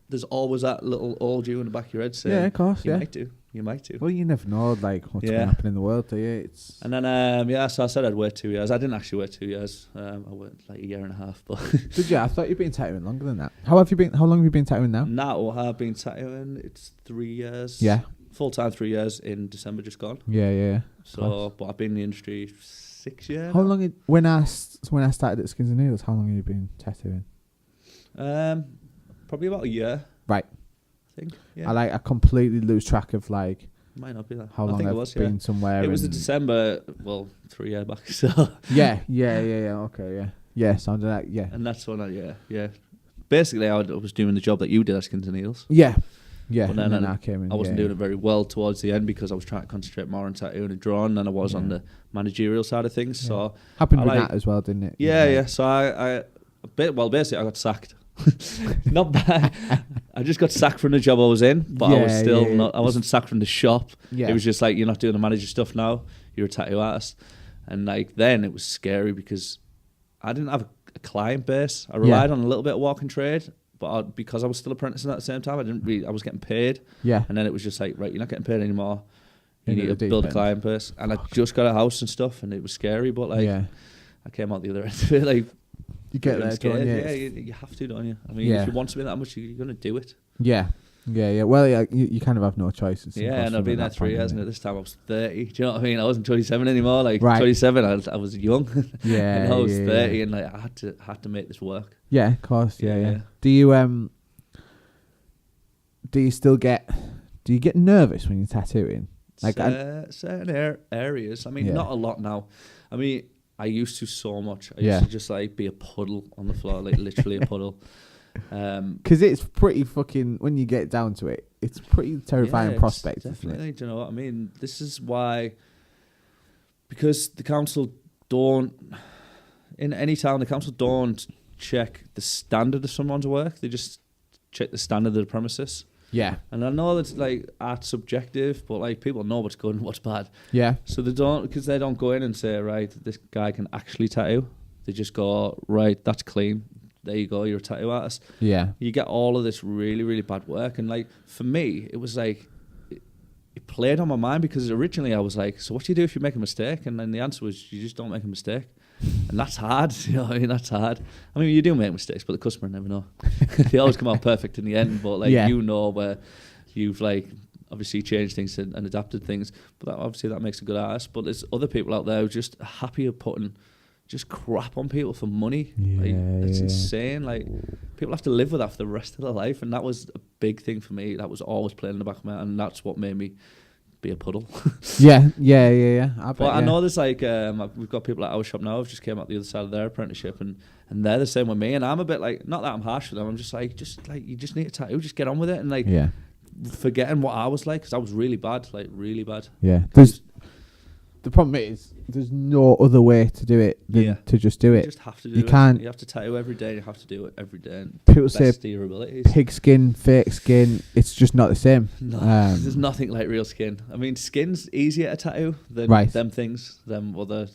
there's always that little old you in the back of your head saying, "Yeah, of course, You might do. Well, you never know, like, what's going to happen in the world, do you? And then, so I said I'd wait 2 years. I didn't actually wait 2 years. I waited like a year and a half. But did you? I thought you'd been tattooing longer than that. How long have you been tattooing now? Now I've been tattooing, it's 3 years. Yeah. Full-time 3 years in December just gone. Yeah. So, but I've been in the industry 6 years. How long, when I started at Skins and Needles, how long have you been tattooing? Probably about a year. Right. I think, yeah. I completely lose track of like might not be that. How long I've been somewhere. It was in December, 3 years back. So yeah. Okay, yeah. Sounded like And that's when yeah. Basically, I was doing the job that you did at Skins and Needles. Yeah. But then I came in. I wasn't doing it very well towards the end because I was trying to concentrate more on tattooing and drawing than I was on the managerial side of things. Yeah. So happened with that as well, didn't it? Yeah. So basically, I got sacked. Not bad. I just got sacked from the job I was in, but I was still not. I wasn't sacked from the shop. Yeah. It was just like, you're not doing the manager stuff now. You're a tattoo artist, and like then it was scary because I didn't have a client base. I relied on a little bit of walk and trade, but because I was still apprenticing at the same time, I was getting paid. Yeah. And then it was just like, right, you're not getting paid anymore. You need to build a client base, and I just got a house and stuff, and it was scary, but like I came out the other end of it like. You get there, don't you? Yeah, you have to, don't you? I mean, if you want something that much, you're going to do it. Yeah. Well, you kind of have no choice. And I've been there 3 years, and at this time I was 30. Do you know what I mean? I wasn't 27 anymore. Like 27, I was young. Yeah. And I was 30, and like I had to make this work. Yeah, of course. Yeah. Do you still get nervous when you're tattooing? Like certain areas. I mean, not a lot now. I mean, I used to so much. I used to just like be a puddle on the floor, like literally a puddle. Because it's pretty fucking, when you get down to it, it's pretty terrifying prospect. Definitely. Do you know what I mean? This is why, because the council don't, in any town, the council don't check the standard of someone's work. They just check the standard of the premises. Yeah. And I know that's like art's subjective, but like people know what's good and what's bad. Yeah. So they don't go in and say, right, this guy can actually tattoo. They just go, right, that's clean. There you go, you're a tattoo artist. Yeah. You get all of this really, really bad work. And like for me, it was like, it played on my mind because originally I was like, so what do you do if you make a mistake? And then the answer was, you just don't make a mistake. And that's hard, you know what I mean? That's hard. I mean, you do make mistakes, but the customer never know. They always come out perfect in the end, but like you know where you've like obviously changed things and adapted things. But that, obviously that makes a good artist. But there's other people out there who just happy of putting just crap on people for money. It's insane. Like people have to live with that for the rest of their life, and that was a big thing for me. That was always playing in the back of my head, and that's what made me be a puddle. Yeah. I know there's like we've got people at our shop now who've just came out the other side of their apprenticeship, and they're the same with me. And I'm a bit like, not that I'm harsh with them. I'm just like you just need a tattoo, just get on with it, and like forgetting what I was like, because I was really bad. Yeah. The problem is, there's no other way to do it than to just do it. You just have to do it. You can't. You have to tattoo every day. You have to do it every day. And people say your abilities. Pig skin, fake skin. It's just not the same. No, there's nothing like real skin. I mean, skin's easier to tattoo than them things, them other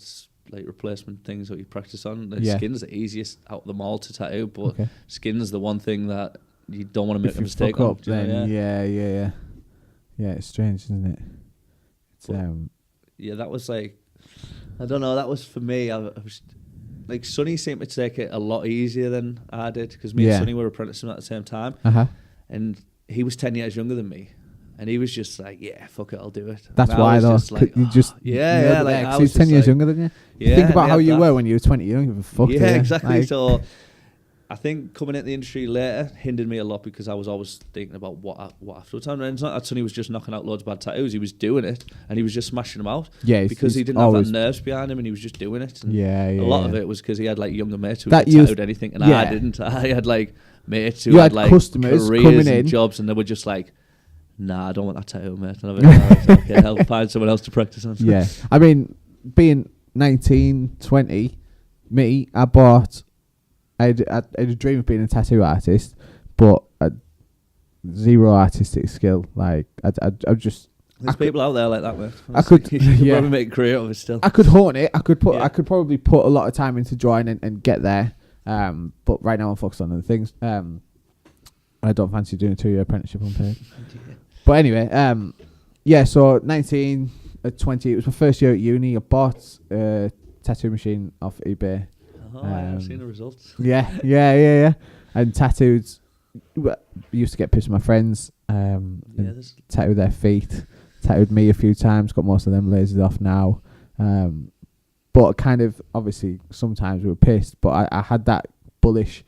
like replacement things that you practice on. Skin's the easiest out of them all to tattoo, but skin's the one thing that you don't want to make a mistake on. Yeah, it's strange, isn't it? It's yeah, that was like, I don't know, that was for me, I was, like, Sonny seemed to take it a lot easier than I did, because me and Sonny were apprenticing at the same time, and he was 10 years younger than me, and he was just like, yeah, fuck it, I'll do it. That's why, though, like, you just, like, he's 10 years younger than you. Yeah, think about how you were when you were 20, you don't give a fuck. Yeah, exactly, like, so I think coming into the industry later hindered me a lot, because I was always thinking about what afterwards. And it's not that Sonny was just knocking out loads of bad tattoos. He was doing it, and he was just smashing them out. Yeah, because he didn't have that nerves behind him, and he was just doing it. And a lot of it was because he had like younger mates who had tattooed anything, and I didn't. I had like mates who had like customers careers coming in, and jobs, and they were just like, nah, I don't want that tattoo, mate. And I was like, okay, I'll find someone else to practice on. Yeah, I mean, being 19, 20, I bought. I had a dream of being a tattoo artist, but zero artistic skill. Like I just. There's people out there like that, man. I could, you probably make a career of it still. I could hone it. I could probably put a lot of time into drawing and get there. But right now I'm focused on other things. I don't fancy doing a 2-year apprenticeship unpaid. But anyway, so 19, 20. It was my first year at uni. I bought a tattoo machine off eBay. Oh, I've seen the results. Yeah. And tattooed. Used to get pissed with my friends. Tattooed their feet. Tattooed me a few times. Got most of them lasers off now. But kind of, obviously, sometimes we were pissed. But I had that bullish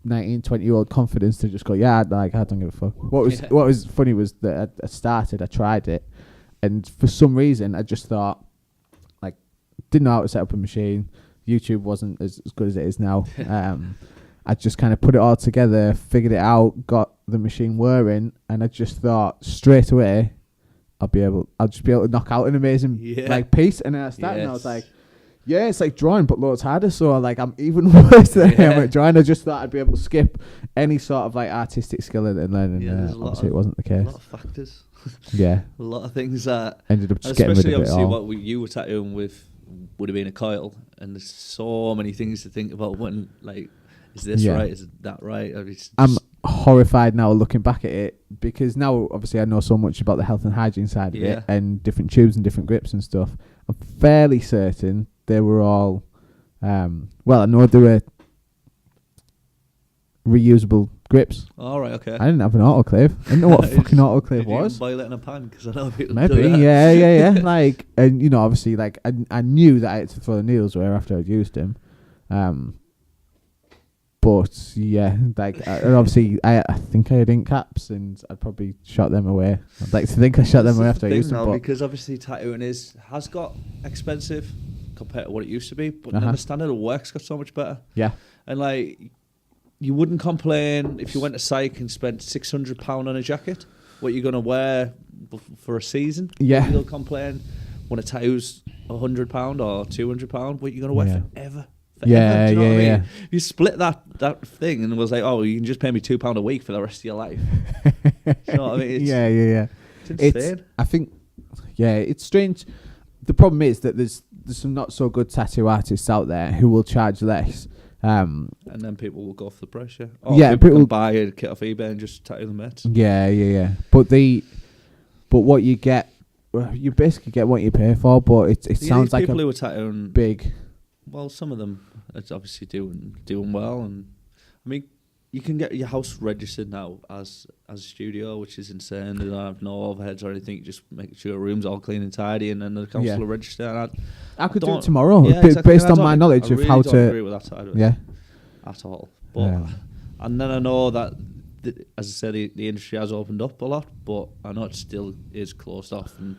19, 20-year-old confidence to just go, I don't give a fuck. What was funny was that I tried it. And for some reason, I just thought, like, didn't know how to set up a machine. YouTube wasn't as good as it is now. I just kind of put it all together, figured it out, got the machine whirring, and I just thought straight away, I'll just be able to knock out an amazing piece. And then I started, and I was like, it's like drawing, but loads harder. So like I'm even worse than I am at drawing. I just thought I'd be able to skip any sort of like artistic skill and learning. Obviously, it wasn't the case. A lot of factors. A lot of things that ended up just getting rid of it all. Especially obviously what you were tattooing with would have been a coil, and there's so many things to think about when, like, is this right, is that right? I'm horrified now looking back at it, because now obviously I know so much about the health and hygiene side of it, and different tubes and different grips and stuff. I'm fairly certain they were all I know they were reusable grips. All right, okay. I didn't have an autoclave. I didn't know what a fucking autoclave was. Boil it in a pan, because I know people maybe do that. Yeah. Like, and obviously, like I knew that I had to throw the needles away after I'd used them. But like, and obviously I think I had ink caps, and I'd probably shot them away. I'd like to think I shot them away after I used them. Because obviously tattooing has got expensive compared to what it used to be, but then the standard of work's got so much better. Yeah. And like, you wouldn't complain if you went to Psych and spent £600 on a jacket. What you're gonna wear for a season? Yeah. You'll complain when a tattoo's £100 or £200. What you're gonna wear forever. Yeah, Do you know what I mean? yeah. You split that thing and was like, oh, you can just pay me £2 a week for the rest of your life. Do you know what I mean? Yeah. It's insane. I think, it's strange. The problem is that there's some not so good tattoo artists out there who will charge less. And then people will go off the pressure. Or people can buy a kit off eBay and just tattoo them mates. Yeah. But what you get, you basically get what you pay for. But it sounds like people who are tattooing big. Well, some of them are obviously doing well, and I mean, you can get your house registered now as a studio, which is insane. They don't have no overheads or anything. You just make sure your room's all clean and tidy, and then the council will register. And I could do it tomorrow, exactly. based on my knowledge of how to. I don't agree with that side of it at all. But and then I know that, as I said, the industry has opened up a lot, but I know it still is closed off. And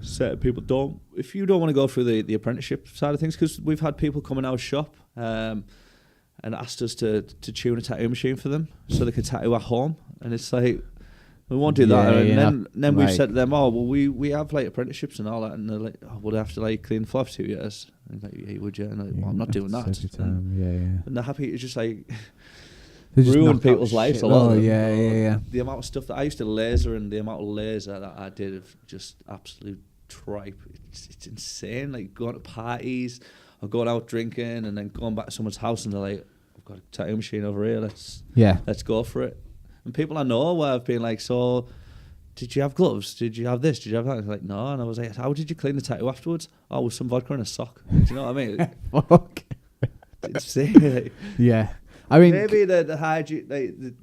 certain people don't. If you don't want to go through the apprenticeship side of things, because we've had people come in our shop and asked us to tune a tattoo machine for them so they could tattoo at home, and it's like, we won't do that. And then we've said to them, oh well, we have like apprenticeships and all that, and they're like, oh, would I have to like clean the floor for 2 years? And like, yeah, would you? And I'm like, well, I'm not doing that. And they're happy to just like ruin people's lives a lot. The amount of stuff that I used to laser and the amount of laser that I did of just absolute tripe, it's insane. Like going to parties or going out drinking and then going back to someone's house and they're like, I've got a tattoo machine over here, let's go for it. And people I know where I've been like, so did you have gloves? Did you have this? Did you have that? And like, no. And I was like, how did you clean the tattoo afterwards? Oh, with some vodka and a sock. Do you know what I mean? Fuck. It's insane. I mean, maybe the hygiene,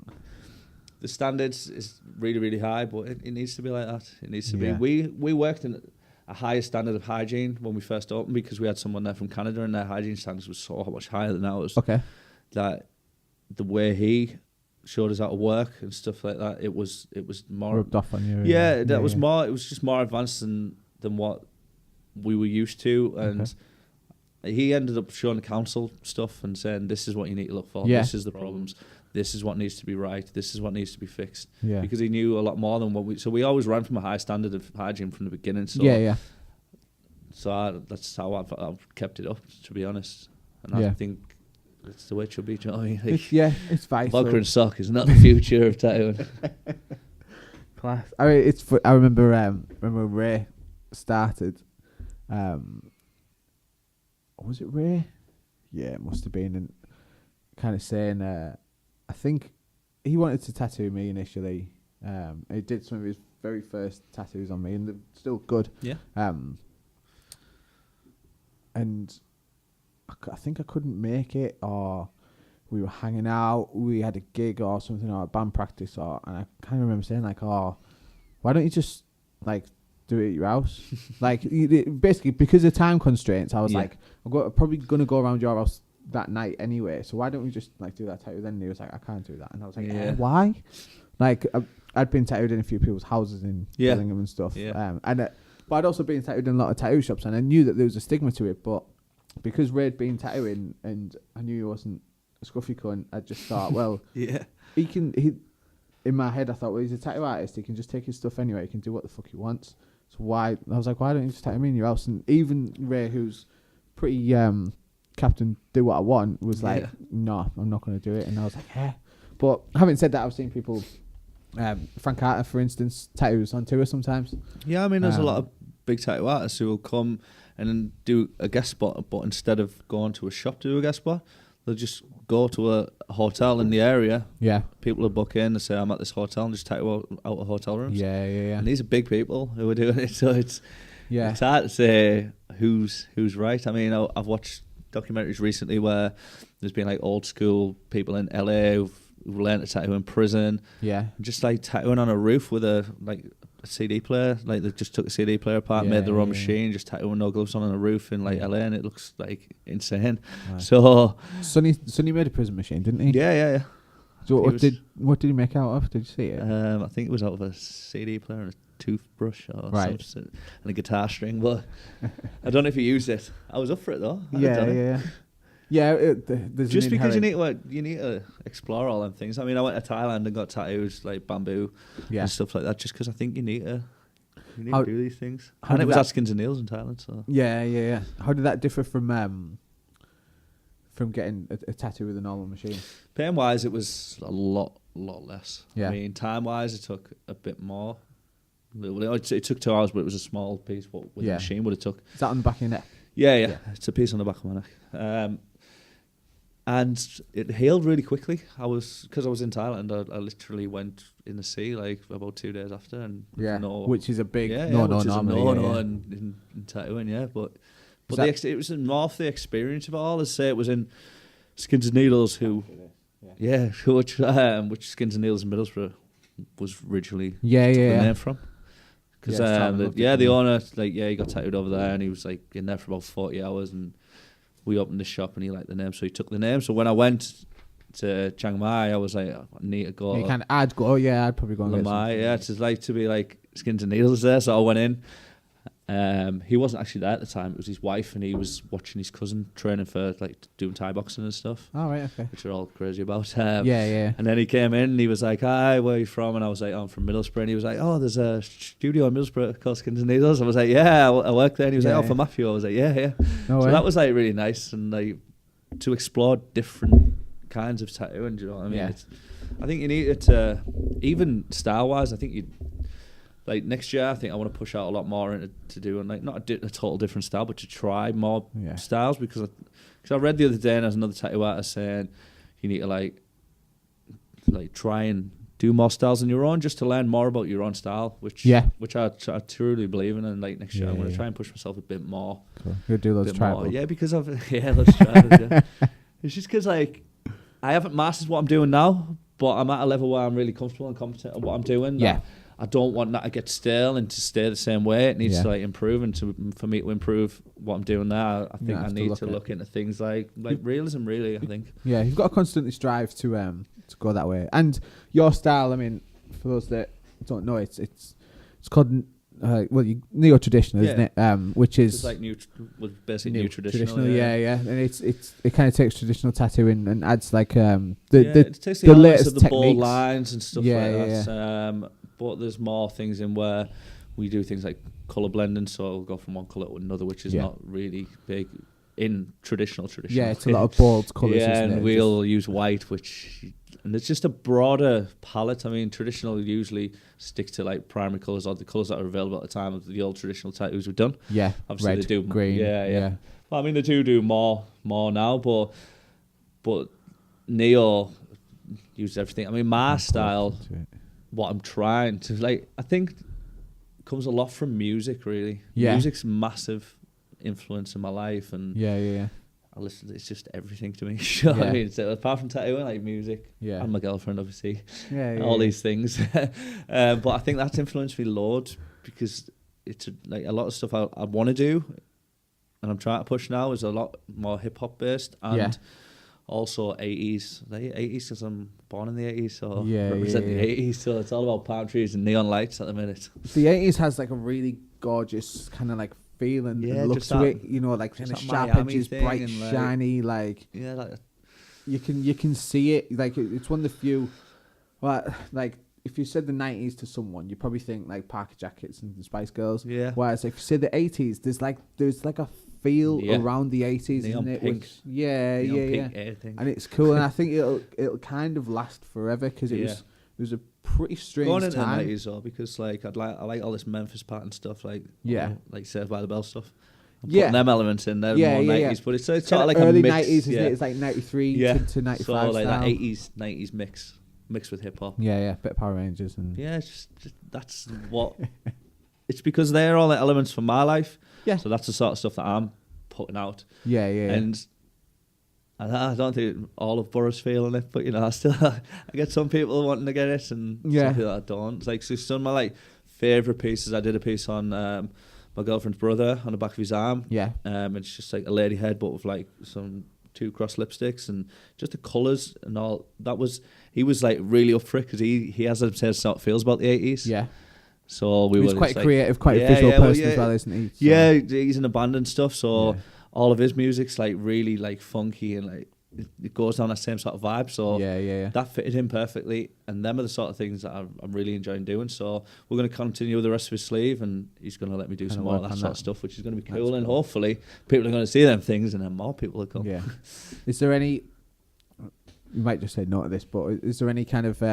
the standards is really, really high, but it needs to be like that. It needs to be. We worked in a higher standard of hygiene when we first opened because we had someone there from Canada and their hygiene standards was so much higher than ours. Okay. That the way he showed us how to work and stuff like that, it was more rubbed off on you. That was more. It was just more advanced than what we were used to, and he ended up showing the council stuff and saying, "This is what you need to look for. This is the problems. This is what needs to be right. This is what needs to be fixed." Because he knew a lot more than what we. So we always ran from a high standard of hygiene from the beginning. So So that's how I've kept it up, to be honest. And I think it's the way it should be. Do you know what I mean? Like, it's vital. Vodka and sock is not the future of tattooing. Class. I mean, I remember when Ray started. Was it Ray? Yeah, it must have been. And kind of saying, I think he wanted to tattoo me initially. He did some of his very first tattoos on me, and they're still good. Yeah. And I think I couldn't make it, or we were hanging out, we had a gig or something, or a band practice, and I kind of remember saying like, "Oh, why don't you just like do it at your house?" Like basically because of time constraints, I was like, I'm probably gonna go around your house that night anyway, so why don't we just like do that tattoo? Then he was like, I can't do that, and I was like, why? Like I'd been tattooed in a few people's houses in Birmingham and stuff, but I'd also been tattooed in a lot of tattoo shops, and I knew that there was a stigma to it, but because Ray'd been tattooing and I knew he wasn't a scruffy cunt, I just thought, well, he in my head I thought, well, he's a tattoo artist, he can just take his stuff anyway, he can do what the fuck he wants. So why? I was like, why don't you just tattoo me in your house? And even Ray, who's pretty Captain do what I want, was like, no, I'm not going to do it. And I was like, But having said that, I've seen people, Frank Carter, for instance, tattoos on tour sometimes. Yeah, I mean, there's a lot of big tattoo artists who will come and then do a guest spot, but instead of going to a shop to do a guest spot, they'll just go to a hotel in the area. Yeah. People will book in and say, I'm at this hotel, and just tattoo out of hotel rooms. Yeah. And these are big people who are doing it, so it's hard to say who's right. I mean, I've watched documentaries recently where there's been like old school people in LA who've learned to tattoo in prison. Yeah. Just like tattooing on a roof with a CD player. Like they just took a CD player apart, made their own machine, just tattooing no gloves on a roof in like LA, and it looks like insane. Right. So Sonny made a prison machine, didn't he? Yeah. So what did he make out of? Did you see it? I think it was out of a CD player and a toothbrush or something, and a guitar string, but I don't know if he used it. I was up for it though. Yeah. Just because you need to explore all them things. I mean, I went to Thailand and got tattoos like bamboo and stuff like that, just because I think you need to do these things. And it was Atkins and Neil's in Thailand, so yeah. How did that differ from from getting a tattoo with a normal machine? Pain wise, it was a lot less. Yeah. I mean, time wise, it took a bit more. It took 2 hours, but it was a small piece. What with the machine would have took. Is that on the back of your neck? Yeah. It's a piece on the back of my neck. And it healed really quickly. Because I was in Thailand, I literally went in the sea like about 2 days after, and which is a big in tattooing, but it was more for the experience of it all. As say, it was in Skins and Needles, which Skins and Needles in Middlesbrough was originally the name from. Because the owner he got tattooed over there, and he was like in there for about 40 hours, and we opened the shop, and he liked the name, so he took the name. So when I went to Chiang Mai, I was like, I need to go. I'd probably go and get Mai, it's like to be like Skins and Needles there. So I went in. He wasn't actually there at the time. It was his wife, and he was watching his cousin training for like doing Thai boxing and stuff. Oh, right, okay. Which we're all crazy about. And then he came in, and he was like, "Hi, where are you from?" And I was like, "I'm from Middlesbrough." And he was like, "Oh, there's a studio in Middlesbrough called Skins and Needles." I was like, "Yeah, I work there." And he was like, "Oh, for Matthew." I was like, "Yeah." No so way. that was like really nice, and like to explore different kinds of tattooing. Do you know what I mean? Yeah. I think you need it even style wise. I think you. Like next year, I think I want to push out a lot more into doing like not a total different style, but to try more styles because I read the other day, and there's another tattoo artist saying you need to like try and do more styles on your own just to learn more about your own style, which I truly believe in. And like next year, I'm going to try and push myself a bit more. Cool. You'll do those tribal. Yeah, because those tribals. It's just because like I haven't mastered what I'm doing now, but I'm at a level where I'm really comfortable and competent at what I'm doing. Yeah. I don't want that to get stale and to stay the same way. It needs to like improve, and for me to improve what I'm doing now, I think I need to look into things like realism. Really, I think. Yeah, you've got to constantly strive to go that way. And your style, I mean, for those that don't know, it's called neo traditional, isn't it? Which is like basically new traditional. And it kind of takes traditional tattooing and adds like it takes the latest of the techniques. bold lines and stuff like that. But there's more things in where we do things like colour blending, so it'll go from one colour to another, which is not really big in traditional. Yeah, it's a lot of bold colours, isn't it? And we'll use white, and it's just a broader palette. I mean, traditional usually stick to like primary colours or the colours that are available at the time of the old traditional tattoos we've done. Yeah, obviously red, they do green. Yeah. Well, I mean, they do more now, but neo uses everything. I mean, my style. What I'm trying to I think comes a lot from music, really. Yeah. Music's massive influence in my life, and I listen. It's just everything to me. You know what I mean? So apart from tattooing, like music, and my girlfriend, obviously, all these things. But I think that's influenced me loads because it's a lot of stuff I want to do, and I'm trying to push now is a lot more hip hop based and. Also 80s, the 80s because I'm born in the 80s, so represent the 80s. So it's all about palm trees and neon lights at the minute. The 80s has like a really gorgeous kind of like feel and look to it, you know, like kind of sharp edges, bright, shiny, like you can see it. Like it's one of the few. Well, like if you said the 90s to someone, you probably think like Parker Jackets and the Spice Girls. Yeah. Whereas if you say the 80s, there's like a feel around the 80s, neon isn't it? Pink. Pink and it's cool, and I think it'll kind of last forever because it was a pretty strange going into time. the 90s though, because like I like all this Memphis pattern stuff, like Saved by the Bell stuff. I'm putting them elements in there, more 90s, but it's sort of like early a mix, 90s, isn't it? It's like 93 to 95. So like style. that 80s mix with hip hop. Bit of Power Rangers and just that's what. It's because they're all the elements from my life. Yeah. So that's the sort of stuff that I'm putting out. And I don't think all of Borough's feeling it, but I get some people wanting to get it and some people that don't. It's like so some of my favourite pieces. I did a piece on my girlfriend's brother on the back of his arm. It's just like a lady head, but with like some 2 cross lipsticks and just the colours and all. He was like really up for it because he has a certain feels about the 80s. So he's quite creative, quite a visual person as well, isn't he? So. Yeah, he's in a band and stuff. So all of his music's like really like funky and like it goes down that same sort of vibe. So yeah. that fitted him perfectly, and them are the sort of things that I'm really enjoying doing. So we're going to continue with the rest of his sleeve, and he's going to let me do some more of that sort of stuff, which is going to be cool. And hopefully people are going to see them things, and then more people will come. Yeah. Is there any? You might just say no to this, but is there any kind of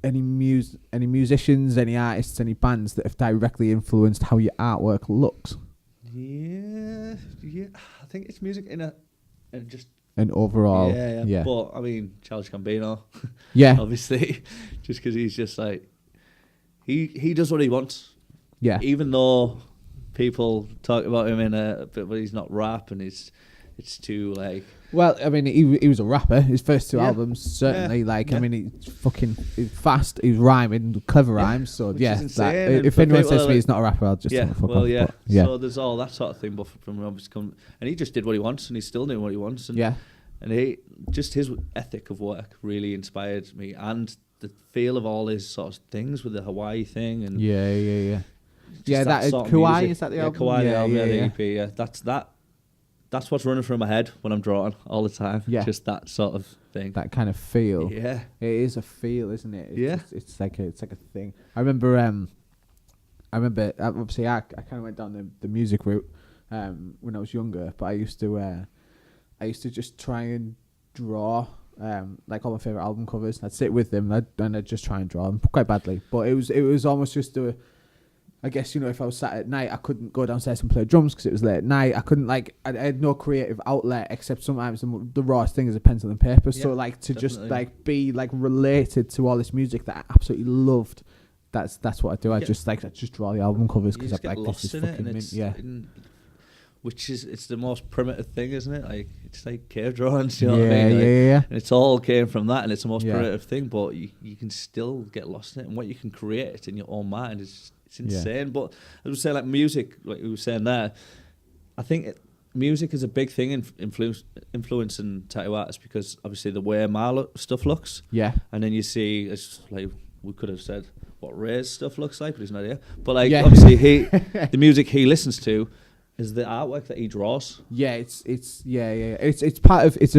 any musicians, any artists, any bands that have directly influenced how your artwork looks? Yeah. I think it's music in just an overall. Yeah. But I mean, Childish Gambino. Yeah. Obviously, just because he's just like he does what he wants. Yeah. Even though people talk about him in a bit, but he's not rap, and it's too like. Well, I mean, he was a rapper. His first two albums, certainly. I mean, he's fast. He's rhyming, clever rhymes. So if anyone says to me he's not a rapper, I'll just fuck off. Yeah. So there's all that sort of thing, but from obviously and he just did what he wants, and he's still doing what he wants. And, and he just his ethic of work really inspired me, and the feel of all his sort of things with the Hawaii thing, and that Kauai, is that the album? Kauai, the album, the EP. Yeah, that's what's running through my head when I'm drawing all the time. Yeah. Just that sort of thing. That kind of feel. Yeah. It is a feel, isn't it? It's like a thing. I remember obviously I kind of went down the music route when I was younger, but I used to just try and draw like all my favorite album covers. I'd sit with them and I'd just try and draw them quite badly. But it was almost just I guess, if I was sat at night, I couldn't go downstairs and play drums because it was late at night. I couldn't I had no creative outlet except sometimes the rawest thing is a pencil and paper. So to just be related to all this music that I absolutely loved. That's what I do. I just draw the album covers because I'm like, this is fucking mint. Which is, it's the most primitive thing, isn't it? Like, it's like cave drawings, you know what I mean? Yeah. And it's all came from that, and it's the most primitive thing, but you can still get lost in it, and what you can create in your own mind it's insane. But as we say, like music, like we were saying there, I think music is a big thing in influencing tattoo artists, because obviously the way my stuff looks, and then you see, it's like we could have said what Ray's stuff looks like, but he's not here. But like obviously the music he listens to is the artwork that he draws. Yeah, it's a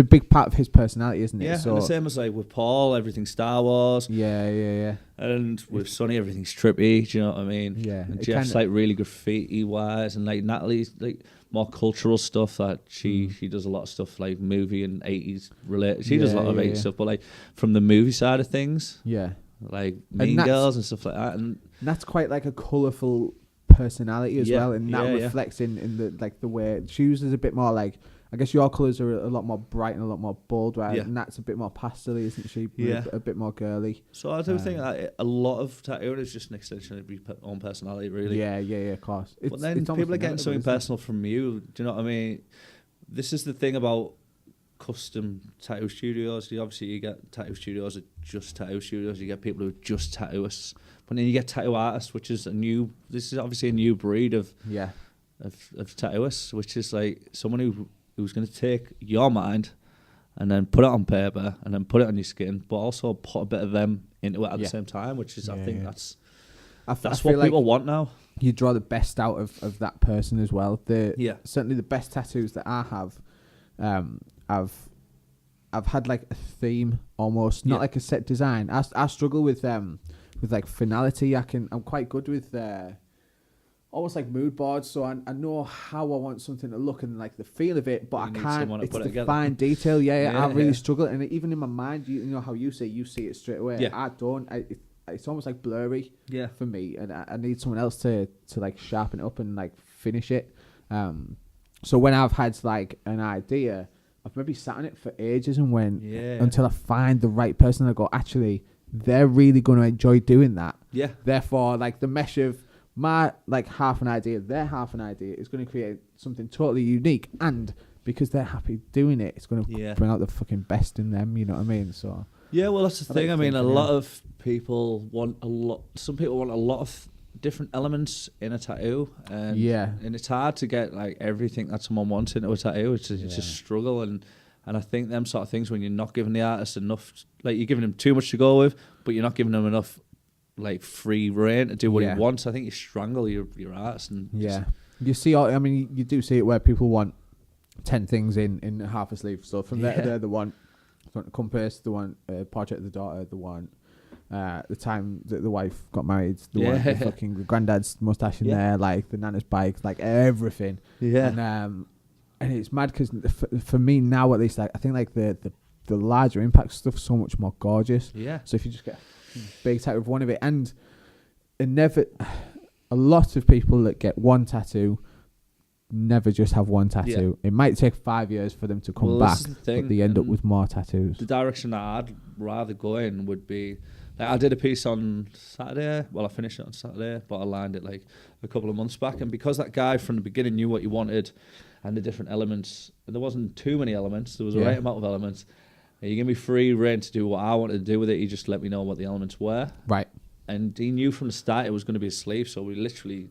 big part of his personality, isn't it? Yeah, so, and the same as like with Paul, everything's Star Wars. Yeah. And with Sonny, everything's trippy. Do you know what I mean? Yeah. And Jeff's like really graffiti wise, and like Natalie's like more cultural stuff. That she does a lot of stuff like movie and 80s related. She does a lot of 80s stuff, but like from the movie side of things. Yeah. Like Mean Girls and stuff like that, and that's quite like a colourful personality as well, and that reflects in the way she uses a bit more like, I guess your colours are a lot more bright and a lot more bold, right? And that's a bit more pastel-y, isn't she? A bit more girly. So I do think that a lot of tattooing is just an extension of your own personality, really. Yeah, of course. But then people are getting something personal from you. Do you know what I mean? This is the thing about custom tattoo studios. You get tattoo studios that just tattoo studios. You get people who are just tattooists. But then you get tattoo artists, which is this is obviously a new breed of tattooists, which is like someone who's going to take your mind and then put it on paper and then put it on your skin, but also put a bit of them into it at the same time, which is, I think that's what people want now. You draw the best out of that person as well. Certainly the best tattoos that I have, I've had like a theme almost, not like a set design. I struggle with like finality. I'm quite good with almost like mood boards, so I know how I want something to look and like the feel of it, but I can't. It's the fine detail. I really struggle, and even in my mind, you know how you see it straight away. I don't. It's almost like blurry for me, and I need someone else to like sharpen it up and like finish it. So when I've had like an idea, I've maybe sat on it for ages, and until I find the right person, I go, actually, they're really going to enjoy doing that. Yeah. Therefore, like the mesh of my like half an idea, their half an idea is going to create something totally unique, and because they're happy doing it, it's going to bring out the fucking best in them. You know what I mean? So. Yeah, well, that's the thing. I mean, a lot of people want a lot. Some people want a lot of different elements in a tattoo, and it's hard to get like everything that someone wants into a tattoo. It's a struggle, and I think them sort of things, when you're not giving the artist enough, like you're giving him too much to go with, but you're not giving him enough like free reign to do what he wants. I think you strangle your artist, and you see, you do see it where people want 10 things in half a sleeve. So from there, they're the one, compass, the one, portrait of the daughter, the one, the time that the wife got married, the one, the fucking granddad's mustache in there, like the nana's bike, like everything. Yeah. And it's mad because for me now, at least, like I think like the larger impact stuff's so much more gorgeous. Yeah. So if you just get a big tattoo of one of it, and never, a lot of people that get one tattoo never just have one tattoo. It might take 5 years for them to come back, but they end up with more tattoos. The direction that I'd rather go in would be, like, I did a piece on Saturday. Well, I finished it on Saturday, but I lined it like a couple of months back. And because that guy from the beginning knew what he wanted and the different elements, and there wasn't too many elements, there was a right amount of elements. He gave me free rein to do what I wanted to do with it. He just let me know what the elements were. Right. And he knew from the start it was going to be a sleeve, so we literally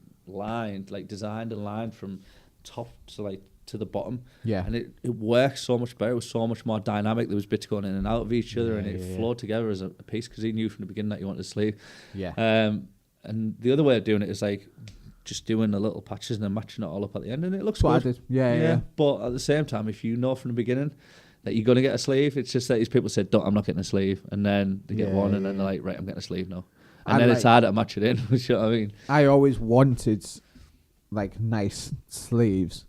designed and lined from top to the bottom. Yeah. And it worked so much better. It was so much more dynamic. There was bits going in and out of each other, and it flowed together as a piece because he knew from the beginning that he wanted a sleeve. Yeah. And the other way of doing it is like just doing the little patches and then matching it all up at the end, and it looks good. I did. Yeah. But at the same time, if you know from the beginning that you're going to get a sleeve, it's just that these people said, I'm not getting a sleeve, and then they get one, and then they're like, right, I'm getting a sleeve now. And then it's harder to match it in. You know what I mean? I always wanted like nice sleeves,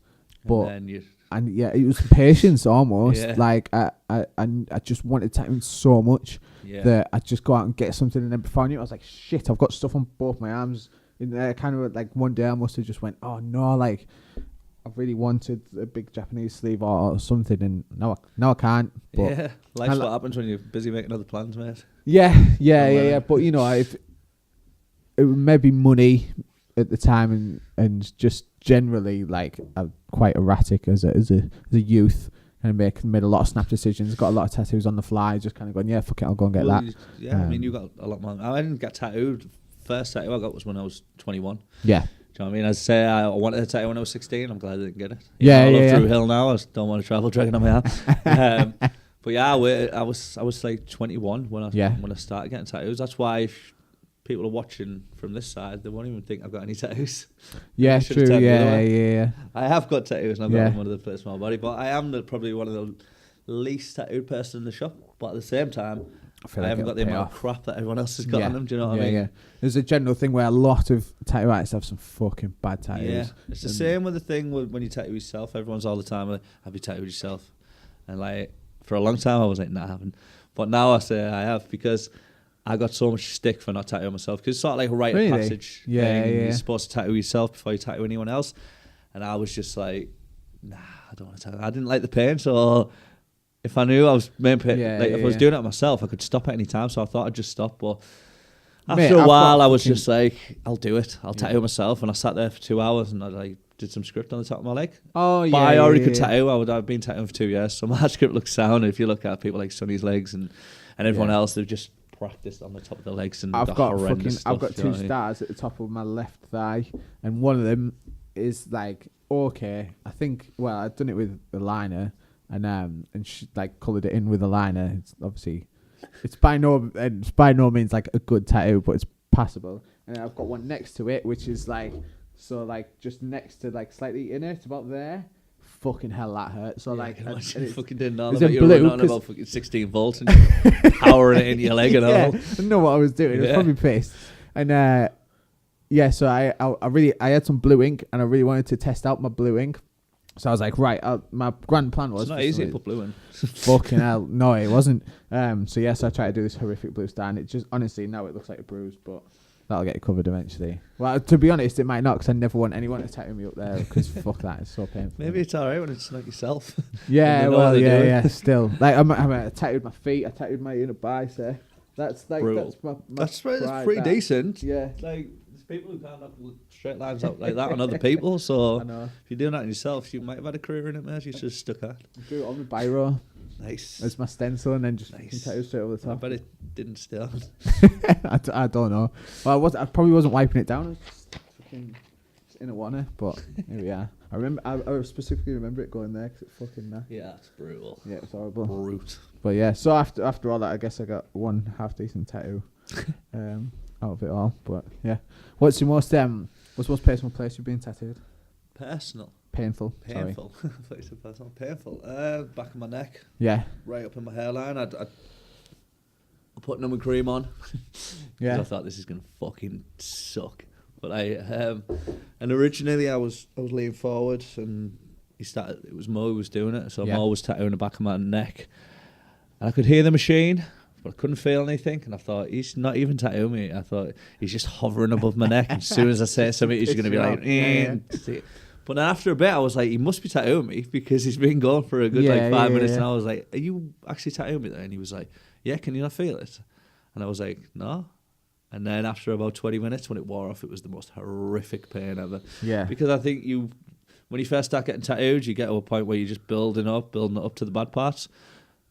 but it was patience almost. Yeah. Like I just wanted tattooing so much that I'd just go out and get something, and then before I knew it, I was like, shit, I've got stuff on both my arms. In there, kind of like one day I must have just went, oh no, like I really wanted a big Japanese sleeve or something, and now I can't. But life's what happens when you're busy making other plans, mate. Yeah. But you know, if it may be money at the time, and just generally like I'm quite erratic as a youth, and made a lot of snap decisions. Got a lot of tattoos on the fly, just kind of going, fuck it, I'll go and get that. I mean, you got a lot more. I didn't get tattooed. First tattoo I got was when I was 21. Yeah. Do you know what I mean? I say I wanted a tattoo when I was 16. I'm glad I didn't get it. I love Drew Hill now. I don't want to travel dragging on my arm. But I was like 21 when I started getting tattoos. That's why if people are watching from this side, they won't even think I've got any tattoos. Yeah, true. Yeah. I have got tattoos, and I've got them under the place of my body. But I am probably one of the least tattooed person in the shop. But at the same time, I haven't got the amount of crap that everyone else has got on them. Do you know what I mean? Yeah. There's a general thing where a lot of tattoo artists have some fucking bad tattoos. Yeah, it's the same with the thing when you tattoo yourself. Everyone's all the time like, have you tattooed yourself? And like for a long time I was like, nah, I haven't. But now I say I have, because I got so much stick for not tattooing myself, because it's sort of like a rite of passage thing. You're supposed to tattoo yourself before you tattoo anyone else. And I was just like, nah, I don't want to tattoo. I didn't like the pain, so if I knew I was if I was doing it myself, I could stop at any time. So I thought I'd just stop. But after a while, I was just like, I'll do it. I'll tattoo myself. And I sat there for 2 hours and I did some script on the top of my leg. Oh, yeah. But I already could tattoo. I've been tattooing for 2 years. So my script looks sound. If you look at people like Sonny's legs and everyone else, they've just practiced on the top of their legs. And I've got two stars at the top of my left thigh. And one of them is like, okay, I think, I've done it with the liner. And she like coloured it in with a liner. It's obviously, it's by no means like a good tattoo, but it's passable. And I've got one next to it, which is like, so like just next to like slightly in it, about there. Fucking hell, that hurt. So like, I fucking didn't know about you were on about fucking 16 volts and powering it in your leg and all. I didn't know what I was doing. It was probably pissed. And so I had some blue ink, and I really wanted to test out my blue ink. So I was like, right, my grand plan was... It's not easy to put blue in. Fucking hell. No, it wasn't. So I tried to do this horrific blue star, and it just, honestly, now it looks like a bruise, but that'll get covered eventually. Well, to be honest, it might not, because I never want anyone to tattoo me up there, because fuck that, it's so painful. Maybe it's alright when it's like yourself. Still. Like, I tattooed my feet, I tattooed my inner bicep. That's like, brutal. That's pretty decent. Yeah. Like, there's people who can't have straight lines out like that on other people, so if you're doing that on yourself, you might have had a career in it, mate. You should have stuck at. Do it on the biro. Nice. As my stencil, and then just tattoo straight over the top. I bet it didn't stay on. I don't know. Well, I probably wasn't wiping it down. I was just fucking in a wanna, but here we are. I specifically remember it going there because it fucking nah. Yeah, it's brutal. Yeah, it's horrible. Brute. But yeah, so after all that, I guess I got one half decent tattoo out of it all. But yeah, what's the most personal place you've been tattooed? Personal. Painful. Painful. Painful. Back of my neck. Yeah. Right up in my hairline. I put numbing cream on. Yeah. I thought this is gonna fucking suck. But and originally I was leaning forward and it was Mo who was doing it, so Mo was tattooing the back of my neck. And I could hear the machine, but I couldn't feel anything. And I thought, he's not even tattooing me. I thought, he's just hovering above my neck. And as soon as I say something, he's going to be like, But then after a bit, I was like, he must be tattooing me because he's been going for a good 5 minutes. And I was like, are you actually tattooing me there? And he was like, yeah, can you not feel it? And I was like, no. And then after about 20 minutes, when it wore off, it was the most horrific pain ever. Yeah. Because I think when you first start getting tattooed, you get to a point where you're just building it up to the bad parts.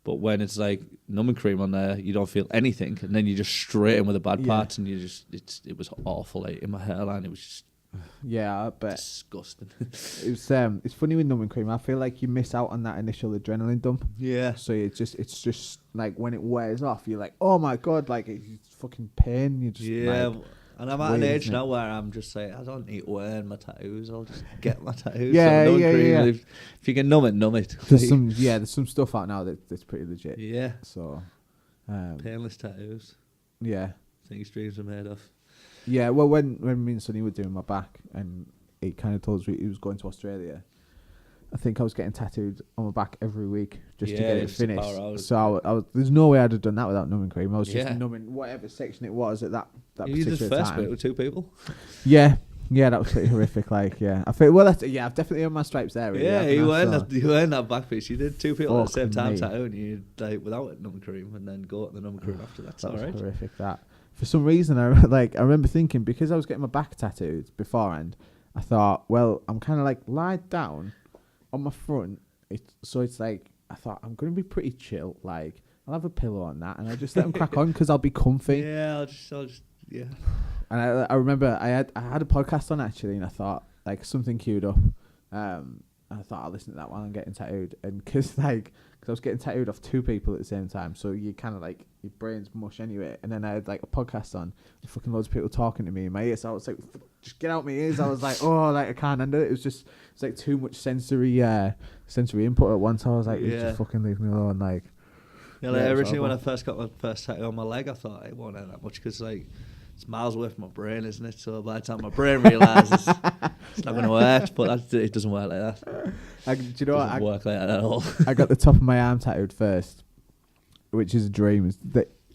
But when it's like numbing cream on there, you don't feel anything, and then you just straight in with the bad parts, and it was awful. Like in my hairline, it was just I bet disgusting. It's funny with numbing cream. I feel like you miss out on that initial adrenaline dump. Yeah. So it's just like when it wears off, you're like, oh my god, like it's fucking pain. You just like, and I'm at an age now where I'm just like, I don't need to wear my tattoos. I'll just get my tattoos. Cream. If you can numb it. There's some stuff out now that's pretty legit. Yeah. So, painless tattoos. Yeah. Things dreams are made of. Yeah. Well, when me and Sonny were doing my back, and he kind of told us he was going to Australia, I think I was getting tattooed on my back every week just to get it finished. So I was, there's no way I'd have done that without numbing cream. I was just numbing whatever section it was at that particular time. You did the first bit with 2 people? Yeah, that was pretty horrific. Like, I feel I've definitely earned my stripes there. Really, you earned that back piece. You did 2 people at the same time tattooing you like without numbing cream, and then go at the numbing cream after. That's all right. Horrific. That for some reason I remember thinking, because I was getting my back tattooed beforehand, I thought, well, I'm kind of like lied down on my front, so it's like I thought I'm going to be pretty chill. Like I'll have a pillow on that, and I just let them crack on because I'll be comfy. Yeah, I'll just. And I remember I had a podcast on actually, and I thought like something queued up. And I thought I'll listen to that while I'm getting tattooed, and because I was getting tattooed off 2 people at the same time, so you kind of like your brain's mush anyway. And then I had like a podcast on, and fucking loads of people talking to me in my ear, so I was like, just get out my ears. I was like, oh, like I can't handle it. It's like too much sensory input at once. I was like, just fucking leave me alone. Like, originally when I first got my first tattoo on my leg, I thought it won't hurt that much because like it's miles away from my brain, isn't it? So by the time my brain realises it's not going to work, but it doesn't work like that. Do you know what? Work like that at all. I got the top of my arm tattooed first, which is a dream. It's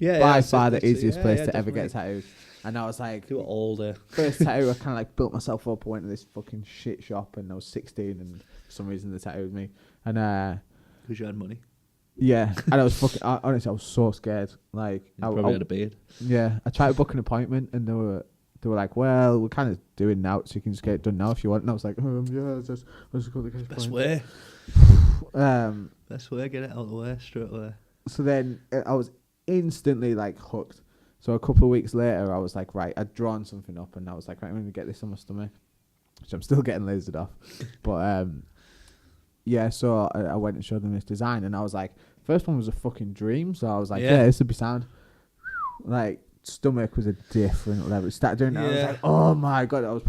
by far the easiest place to ever get tattooed. And I was like, do it all day. First tattoo, I kind of like built myself up. I went to this fucking shit shop, and I was 16, and for some reason they tattooed me. And because you had money. Yeah, and I was fucking. Honestly, I was so scared. Like, you probably had a beard. Yeah, I tried to book an appointment, and they were like, "Well, we're kind of doing now, so you can just get it done now if you want." And I was like, "Yeah, just go to the cash Best point." way. Best way, get it out of the way straight away. So then I was instantly like hooked. So a couple of weeks later, I was like, right, I'd drawn something up, and I was like, right, I'm going to get this on my stomach, which I'm still getting lasered off. But so I went and showed them this design, and I was like, first one was a fucking dream. So I was like, yeah this would be sound. Like, stomach was a different level. Started doing that, I was like, oh my god, I was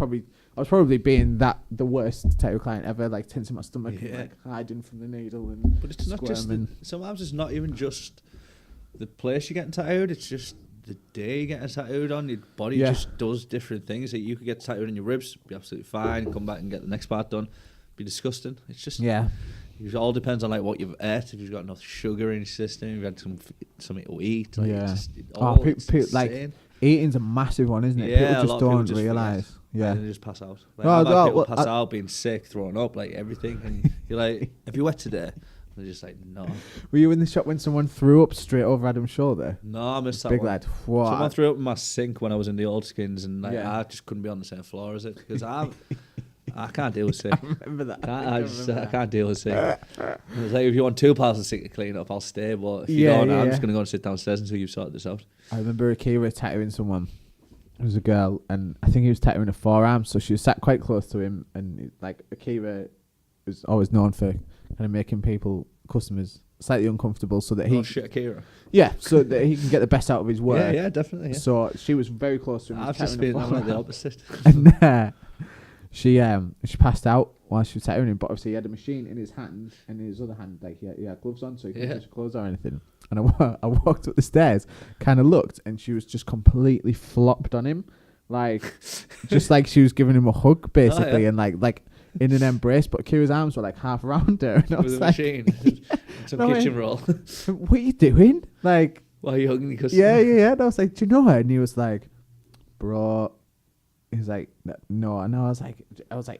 probably being the worst tattoo client ever, like tensing my stomach and like hiding from the needle and. But it's not just sometimes it's not even just the place you're getting tattooed, it's just the day you're getting tattooed on. Your body just does different things. Like you could get tattooed in your ribs, be absolutely fine, come back and get the next part done, be disgusting. It's just it all depends on like what you've ate. If you've got enough sugar in your system, you've had something to eat. Like, like eating's a massive one, isn't it? Yeah, people just don't realise. And they just pass out. Like, people pass out, being sick, throwing up, like everything. And you're like, "Have you wet today?" They're just like, no. Were you in the shop when someone threw up straight over Adam's shoulder? No, I missed that big one. Lad. What? Someone threw up in my sink when I was in the old skins, and like, I just couldn't be on the same floor as it because I can't deal with sick. I remember that. I can't deal with sick. It was like, if you want 2 piles of sick to clean up, I'll stay. But if you don't, I'm just going to go and sit downstairs until you've sorted this out. I remember Akira tattooing someone. It was a girl, and I think he was tattooing a forearm, so she was sat quite close to him. And like Akira was always known for kind of making customers slightly uncomfortable, so that Akira. Yeah, so that he can get the best out of his work. Yeah, definitely. Yeah. So she was very close to him. I've just been like the opposite. And she passed out while she was tattooing him. But obviously he had a machine in his hand, and in his other hand, like he had gloves on, so he couldn't touch clothes or anything. And I walked up the stairs, kind of looked, and she was just completely flopped on him, like just like she was giving him a hug basically, and like in an embrace. But Kira's arms were like half around her, and I was like, machine, some kitchen roll. What are you doing? Like, why are you hugging me? Yeah. And I was like, do you know her? And he was like, bro. He was like, no. And I was like,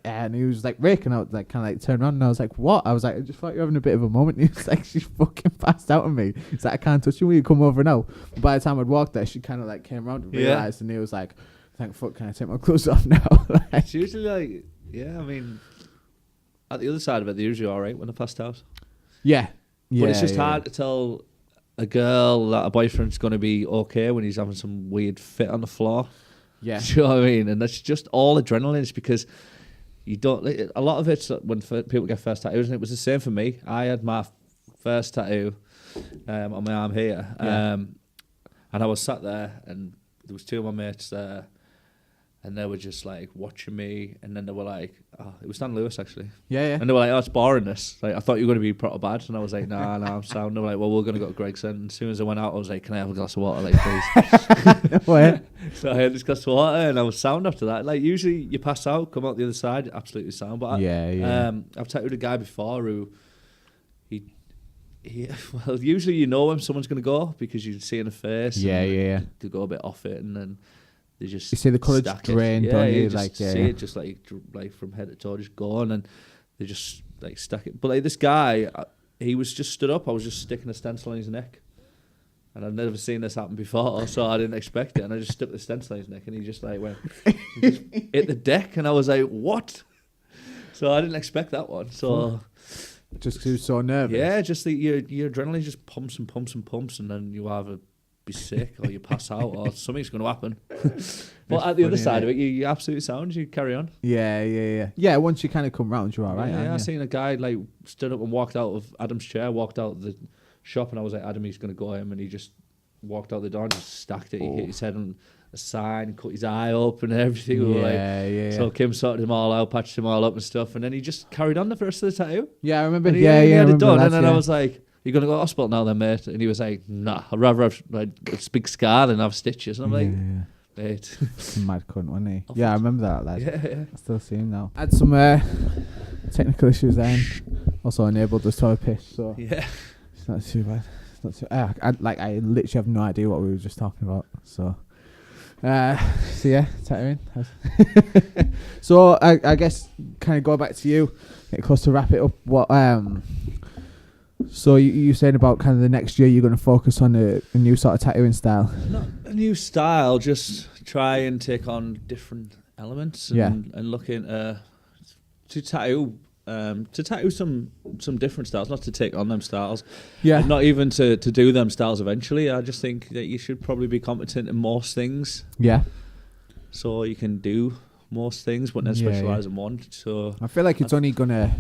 and he was like, Rick. And I was like, kind of like turned around, and I was like, what? I was like, I just thought you were having a bit of a moment. And he was like, she's fucking passed out on me. He's like, I can't touch you. Will you come over now? But by the time I'd walked there, she kind of like came around and realised, and he was like, thank fuck, can I take my clothes off now? It's usually like, I mean, at the other side of it, they're usually all right when they're passed out. Yeah. But it's just hard to tell a girl that a boyfriend's going to be okay when he's having some weird fit on the floor. Yeah. Do you know what I mean? And that's just all adrenaline. It's because you don't... A lot of it's when people get first tattoos, and it was the same for me. I had my first tattoo on my arm here. And I was sat there, and there was two of my mates there, and they were just like watching me, and then they were like, oh, it was Stan Lewis actually. Yeah. And they were like, oh, it's boring this. Like, I thought you were going to be proper bad. And I was like, nah, I'm sound. And they were like, well, we're going to go to Gregson. And as soon as I went out, I was like, can I have a glass of water, like, please? No way. So I had this glass of water, and I was sound after that. Like, usually you pass out, come out the other side, absolutely sound. But I've tattooed a guy before who, well, usually you know when someone's going to go because you see in the face. Yeah. To go a bit off it, and then they just... You see the colour just drained, don't you? Like, see it just like from head to toe just gone, and they just like stack it. But like this guy, he was just stood up. I was just sticking a stencil on his neck, and I've never seen this happen before, so I didn't expect it. And I just stuck the stencil on his neck, and he just like went, he just hit the deck, and I was like, what? So I didn't expect that one. So just because he was so nervous. Yeah, just your adrenaline just pumps and pumps and pumps, and then you either be sick or you pass out or something's going to happen. But at the other side of it, you absolutely sound. You carry on. Yeah. Once you kind of come round, you're all right. Yeah, I seen a guy like stood up and walked out of Adam's chair, walked out the shop, and I was like, Adam, he's going to go him, and he just walked out the door and just stacked it. He hit his head on a sign, cut his eye open and everything. So Kim sorted him all out, patched him all up and stuff, and then he just carried on the rest of the tattoo. Yeah, I remember. He had it done, and then I was like, "You're gonna go to hospital now, then, mate?" And he was like, "Nah, I'd rather have like a big scar than have stitches." And I'm like, "Mate, mad cunt, wasn't he?" Yeah, I remember that. Like, yeah. I still see him now. I had some technical issues then, also enabled us to have a piss. So it's not too bad. It's not too. I literally have no idea what we were just talking about. So yeah, tattooing. So I guess kind of go back to you. Get close to wrap it up. What So you saying about kind of the next year you're going to focus on a new sort of tattooing style? Not a new style, just try and take on different elements and looking to tattoo some different styles, not to take on them styles. Yeah. And not even to do them styles eventually. I just think that you should probably be competent in most things. Yeah. So you can do most things, but then specialise in one. So I feel like it's only gonna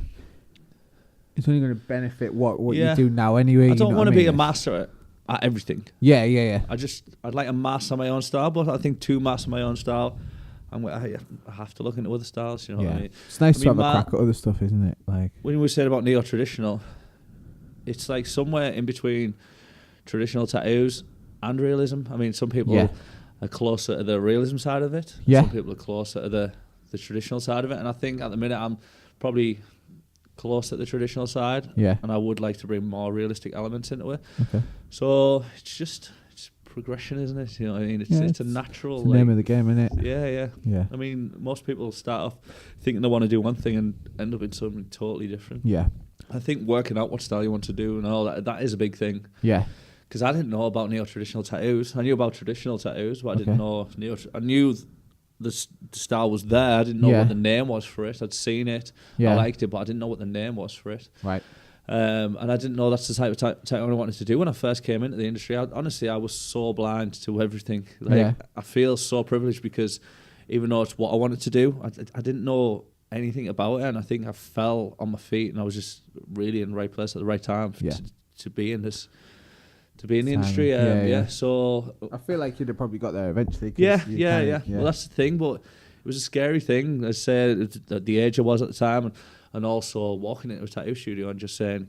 benefit what you do now anyway. I don't want to be a master at everything. Yeah. I'd like a master my own style, but I think to master my own style, I have to look into other styles. You know what I mean? It's nice to have a crack at other stuff, isn't it? Like when we said about neo-traditional, it's like somewhere in between traditional tattoos and realism. I mean, some people are closer to the realism side of it. Yeah. Some people are closer to the traditional side of it. And I think at the minute I'm probably close to the traditional side. Yeah. And I would like to bring more realistic elements into it. Okay. So it's progression, isn't it? You know what I mean? It's a natural... It's the name of the game, isn't it? Yeah. I mean, most people start off thinking they want to do one thing and end up in something totally different. Yeah. I think working out what style you want to do and all that is a big thing. Yeah. Because I didn't know about neo-traditional tattoos. I knew about traditional tattoos, but I didn't know I knew the style was there. I didn't know what the name was for it. I'd seen it. I liked it, but I didn't know what the name was for it. Right. And I didn't know that's the type of tattoo I wanted to do when I first came into the industry. Honestly, I was so blind to everything. I feel so privileged because even though it's what I wanted to do, I didn't know anything about it, and I think I fell on my feet, and I was just really in the right place at the right time to be in this. To be in the industry, so I feel like you'd have probably got there eventually. Yeah. Well, that's the thing, but it was a scary thing. I said at the age I was at the time, and and also walking into a tattoo studio and just saying,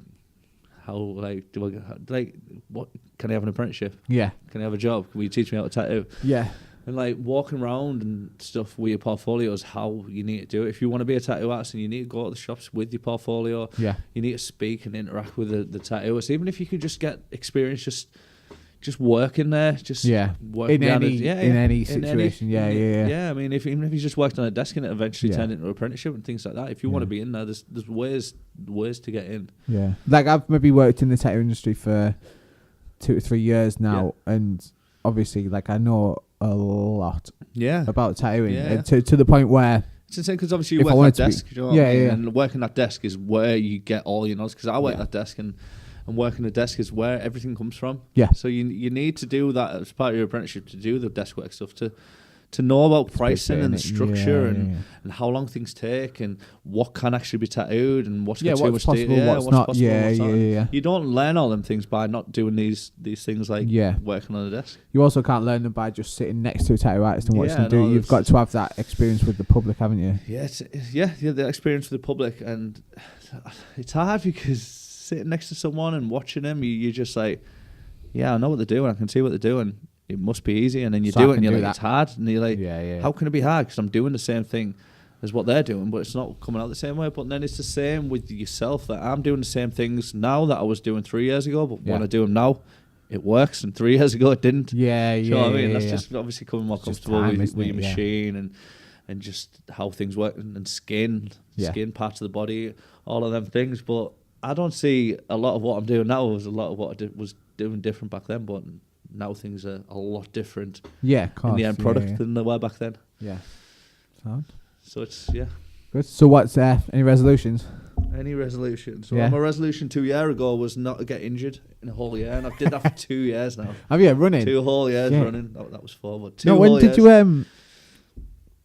how, like, what, can I have an apprenticeship? Yeah. Can I have a job? Can you teach me how to tattoo? Yeah. And like walking around and stuff with your portfolio is how you need to do it. If you want to be a tattoo artist, and you need to go to the shops with your portfolio, you need to speak and interact with the tattooist. Even if you could just get experience, just working there, just working in any situation. Yeah. I mean, even if you just worked on a desk and it eventually turned into an apprenticeship and things like that. If you want to be in there, there's ways to get in. Yeah, like I've maybe worked in the tattoo industry for 2 to 3 years now, and obviously, like I know a lot about tattooing, and to the point where it's insane, because obviously you work at that desk, you know what I mean? And working that desk is where you get all your knowledge, because I work at that desk, and working the desk is where everything comes from. Yeah. So you need to do that as part of your apprenticeship, to do the desk work stuff, to know about pricing and the structure and how long things take and what can actually be tattooed and what's got too much detail. What's not. Yeah. You don't learn all them things by not doing these things like working on a desk. You also can't learn them by just sitting next to a tattoo artist and watching them do it. You've got to have that experience with the public, haven't you? Yeah, the experience with the public, and it's hard because sitting next to someone and watching them, you're just like, I know what they're doing. I can see what they're doing. It must be easy. And then you do it and you're like, it's hard. And you're like, how can it be hard? Because I'm doing the same thing as what they're doing, but it's not coming out the same way. But then it's the same with yourself, that I'm doing the same things now that I was doing 3 years ago, but when I do them now, it works. And 3 years ago, it didn't. You know what I mean? That's just obviously coming more comfortable with your machine and just how things work, and skin parts of the body, all of them things. But I don't see a lot of what I'm doing now as a lot of what I was doing different back then, but now things are a lot different in the end product than they were back then. Yeah. So it's, good. So what's any resolutions? Any resolutions? Well, my resolution 2 years ago was not to get injured in a whole year, and I did that for 2 years now. Have you running? 2 whole years running. That was 4, but 2 no, whole years.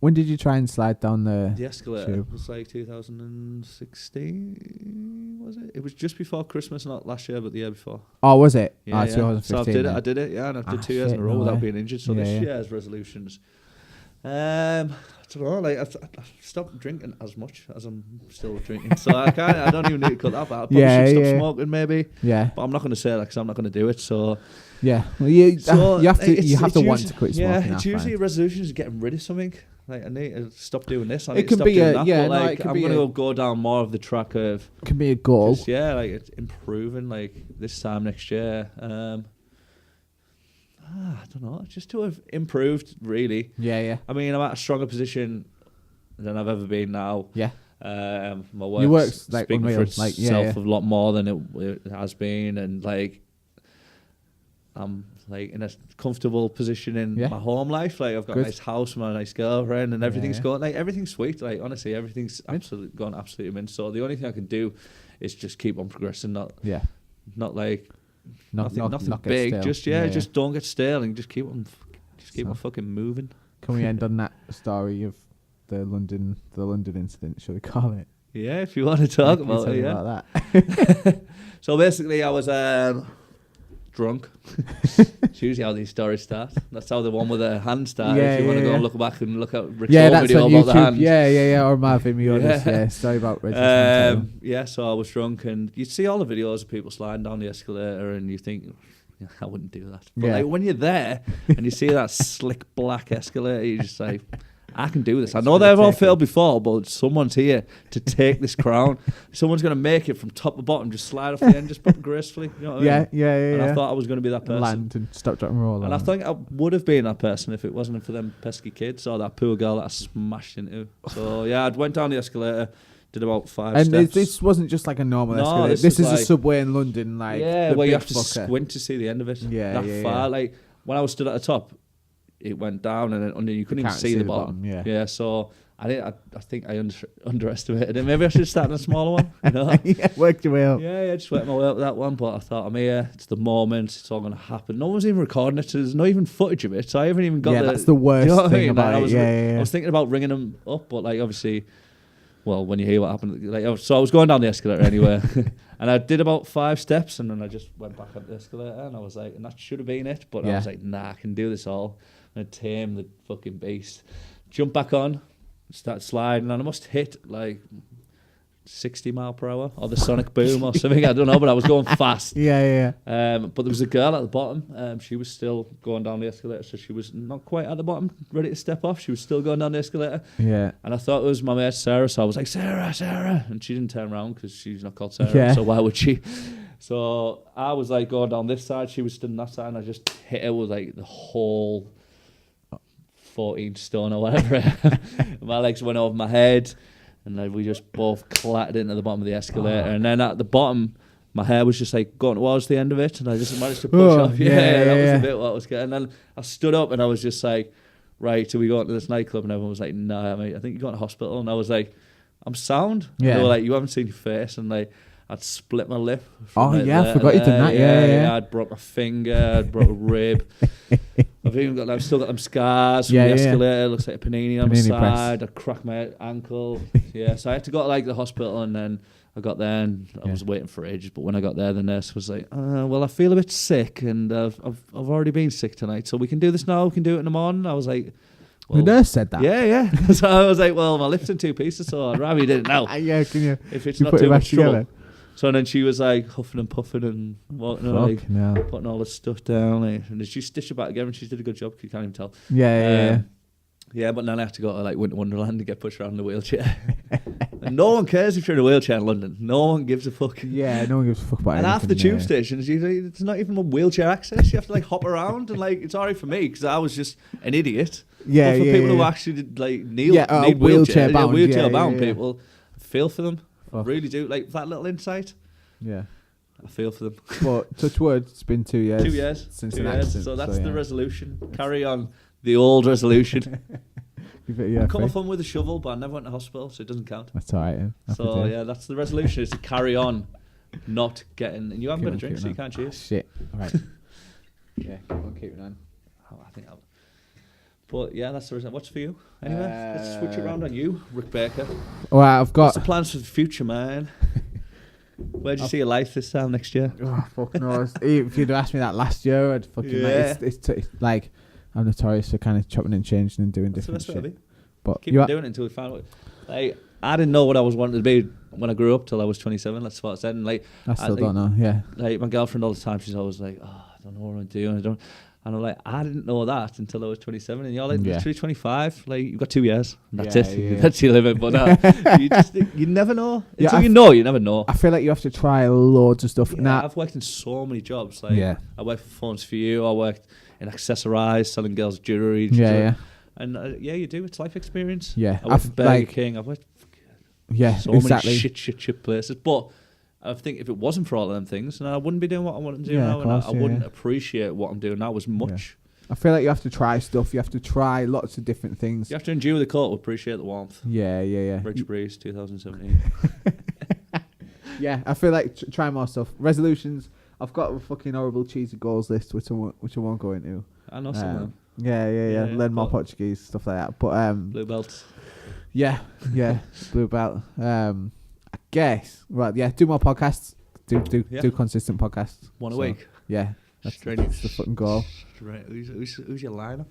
When did you try and slide down the escalator? It was like 2016, was it? It was just before Christmas, not last year, but the year before. Oh, was it? Yeah. So I did it, and I did 2 years in a row without being injured. So this year's resolutions, I don't know, like I've stopped drinking as much as I'm still drinking, so I don't even need to cut that out. I probably should stop smoking, maybe. Yeah. But I'm not going to say that because I'm not going to do it. So. Yeah. Well, you have to want to quit smoking. Yeah, it's usually a resolution is getting rid of something. Like, I need to stop doing this. I need to stop doing that. But like, I'm going to go down more of the track of. It can be a goal. Just, like it's improving. Like this time next year. I don't know. Just to have improved, really. Yeah. I mean, I'm at a stronger position than I've ever been now. Yeah. My work's like speaking for itself a lot more than it has been, and like. I'm like in a comfortable position in my home life. Like I've got a nice house, my nice girlfriend, and everything's going like everything's sweet. Like honestly, everything's gone absolutely mint. So the only thing I can do is just keep on progressing. Not like nothing big. Just don't get stale and just keep on fucking moving. Can we end on that story of the London incident? Shall we call it? Yeah, if you want to talk about it. About that. So basically, I was. Drunk. It's usually how these stories start. That's how the one with the hand started. If you want to go and look back and look at Rick's video about the hand. Yeah. Or Marvin Mionis. Story about Reggie. So I was drunk, and you see all the videos of people sliding down the escalator, and you think, I wouldn't do that. But like when you're there and you see that slick black escalator, you're just like, I can do this. I know they've all failed before, but someone's here to take this crown. Someone's going to make it from top to bottom, just slide off the end, just gracefully. You know what I mean? Yeah. And I thought I was going to be that person. Land and stop, drop and roll. And I think I would have been that person if it wasn't for them pesky kids or that poor girl that I smashed into. So I went down the escalator, did about 5 steps. And this wasn't just like a normal escalator. This is like a subway in London. Like where you have to squint to see the end of it. Far. Like when I was stood at the top, it went down and then under, you couldn't even see the bottom. So I think I underestimated it. Maybe I should start on a smaller one. You know? Worked your way up. Yeah, just worked my way up with that one. But I thought, I'm here. It's the moment. It's all going to happen. No one's even recording it. So there's not even footage of it. So I haven't even got that's the worst thing about it. I was thinking about ringing them up, but like obviously, well, when you hear what happened, like so I was going down the escalator anyway, and I did about 5 steps, and then I just went back up the escalator, and I was like, and that should have been it, but I was like, nah, I can do this all. I'm gonna tame the fucking beast. Jump back on, start sliding, and I must hit like 60 mile per hour or the sonic boom or something. I don't know, but I was going fast. Yeah. But there was a girl at the bottom. She was still going down the escalator, so she was not quite at the bottom, ready to step off. She was still going down the escalator. Yeah. And I thought it was my mate Sarah, so I was like, Sarah. And she didn't turn around because she's not called Sarah, Yeah. so why would she? So I was like going down this side, she was stood on that side, and I just hit her with like the whole 14 stone or whatever. My legs went over my head. And then we just both clattered into the bottom of the escalator. And then at the bottom, my hair was just like going towards the end of it. And I just managed to push off. Yeah, that was the bit what I was getting. And then I stood up and I was just like, right, so we go into this nightclub? And everyone was like, nah, mate, I think you're going to hospital. And I was like, I'm sound. Yeah. And they were like, you haven't seen your face. And like, I'd split my lip. Oh, yeah, I forgot you'd done that. Yeah. I'd broke my finger, I'd broke a rib. I've still got them scars from the escalator. It looks like a panini on my side. I cracked my ankle. So I had to go to like the hospital, and then I got there and I was waiting for ages. But when I got there, the nurse was like, well, I feel a bit sick, and I've already been sick tonight, so we can do this now. We can do it in the morning. I was like, well, the nurse said that. Yeah. So I was like, well, my lip's in two pieces, so I'd rather you did it now. Yeah, can you? If it's not too much trouble. So then she was like huffing and puffing and walking like, putting all the stuff down. And she stitched it back together, and she did a good job. You can't even tell. Yeah, but then I had to go to like Winter Wonderland to get pushed around in the wheelchair. And no one cares if you're in a wheelchair in London. No one gives a fuck. Yeah, no one gives a fuck about it. And half the tube stations, it's not even a wheelchair access. You have to like hop around, and like it's alright for me because I was just an idiot. Yeah, but for people who actually did, like need wheelchair bound people, I feel for them. I really do. Like that little insight. Yeah. I feel for them. But touch wood, it's been 2 years. 2 years. Since an accident. So that's the resolution. Carry on the old resolution. I cut my thumb with a shovel, but I never went to hospital, so it doesn't count. That's all right. Yeah. So that's the resolution, is to carry on not getting... And you haven't got a drink, so you can't cheers. Shit. All right. Yeah, keep it on. I think I'll... But yeah, that's the result. What's for you? Anyway, let's switch it around on you, Rick Baker. All right, I've got... What's the plans for the future, man? Where do you see your life this time next year? Oh, fuck knows. If you'd asked me that last year, I'd fucking... It's like, I'm notorious for kind of chopping and changing and doing different shit. But keep doing it until we find out. Like, I didn't know what I was wanting to be when I grew up till I was 27. That's what I said. And like, I still don't know. Yeah. Like my girlfriend all the time, she's always like, "Oh, I don't know what I'm doing. And I'm like, I didn't know that until I was 27. And you're like, literally 25. Like, you've got 2 years. That's it. Yeah. That's your limit. But you never know. Until you never know. I feel like you have to try loads of stuff. Yeah, I've worked in so many jobs. Like, I worked for Phones for You. I worked in Accessorize, selling girls jewelry. And you do. It's life experience. Yeah. I worked for Burger King. I've worked so many shit places. But I think if it wasn't for all of them things, then I wouldn't be doing what I want to do now. And I wouldn't appreciate what I'm doing now as much. I feel like you have to try stuff. You have to try lots of different things. You have to endure the cold to appreciate the warmth. Yeah. Reggie Breeze, 2017. Yeah, I feel like try more stuff. Resolutions. I've got a fucking horrible cheesy goals list, which I won't go into. I know some of them. Yeah. Learn more Portuguese, stuff like that. But blue belts. Yeah, blue belt. I guess. Right, do more podcasts. Do consistent podcasts. One a week. Yeah, that's the fucking goal. Right. Who's your lineup?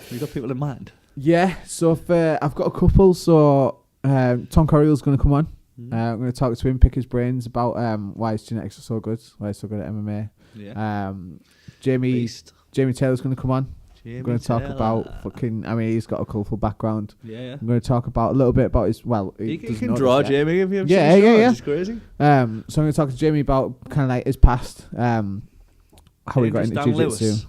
You got people in mind? Yeah. So I've got a couple. So Tom Corriell's going to come on. I'm going to talk to him, pick his brains about why his genetics are so good, why he's so good at MMA. Yeah. Jamie Taylor's going to come on. I'm going to talk about he's got a colourful background. Yeah. I'm going to talk about a little bit about his, he can draw, Jamie, if you have It's crazy. So I'm going to talk to Jamie about kind of like his past, how he got into jiu-jitsu.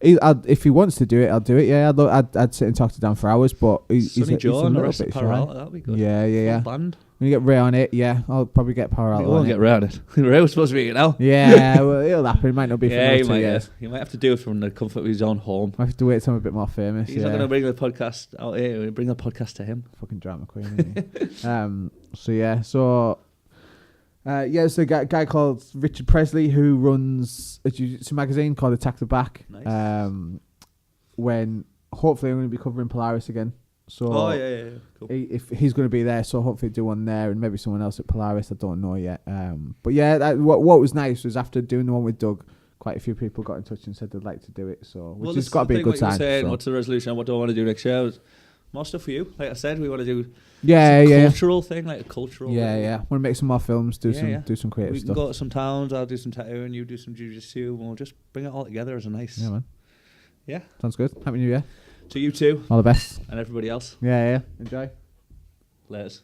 If he wants to do it, I'll do it. Yeah, I'd sit and talk to Dan for hours, but he's a little bit shy. That'll be good. Yeah. Band. When you get Ray on it, I'll probably get Power out. You won't get Ray on it. Ray was supposed to be now. Yeah, well, it'll happen. It might not be for another 2 years. He might have to do it from the comfort of his own home. I have to wait till I'm a bit more famous. He's not going to bring the podcast out here. He'll bring the podcast to him. Fucking drama queen, isn't he? There's a guy called Richard Presley who runs a jiu-jitsu magazine called Attack the Back. Nice. When hopefully I'm going to be covering Polaris again. So cool. If he's going to be there, so hopefully do one there and maybe someone else at Polaris. I don't know yet. But what was nice was after doing the one with Doug, quite a few people got in touch and said they'd like to do it. So which has got to be a good sign. What's the resolution? What do I want to do next year? more stuff for you. Like I said, we want to do cultural thing, like a cultural. Yeah. Want to make some more films, do some creative we stuff. We can go to some towns. I'll do some tattooing. You do some jiu-jitsu, and we'll just bring it all together as a nice. Yeah, man. Yeah. Sounds good. Happy New Year. To you too. All the best. And everybody else. Yeah. Enjoy. Laters.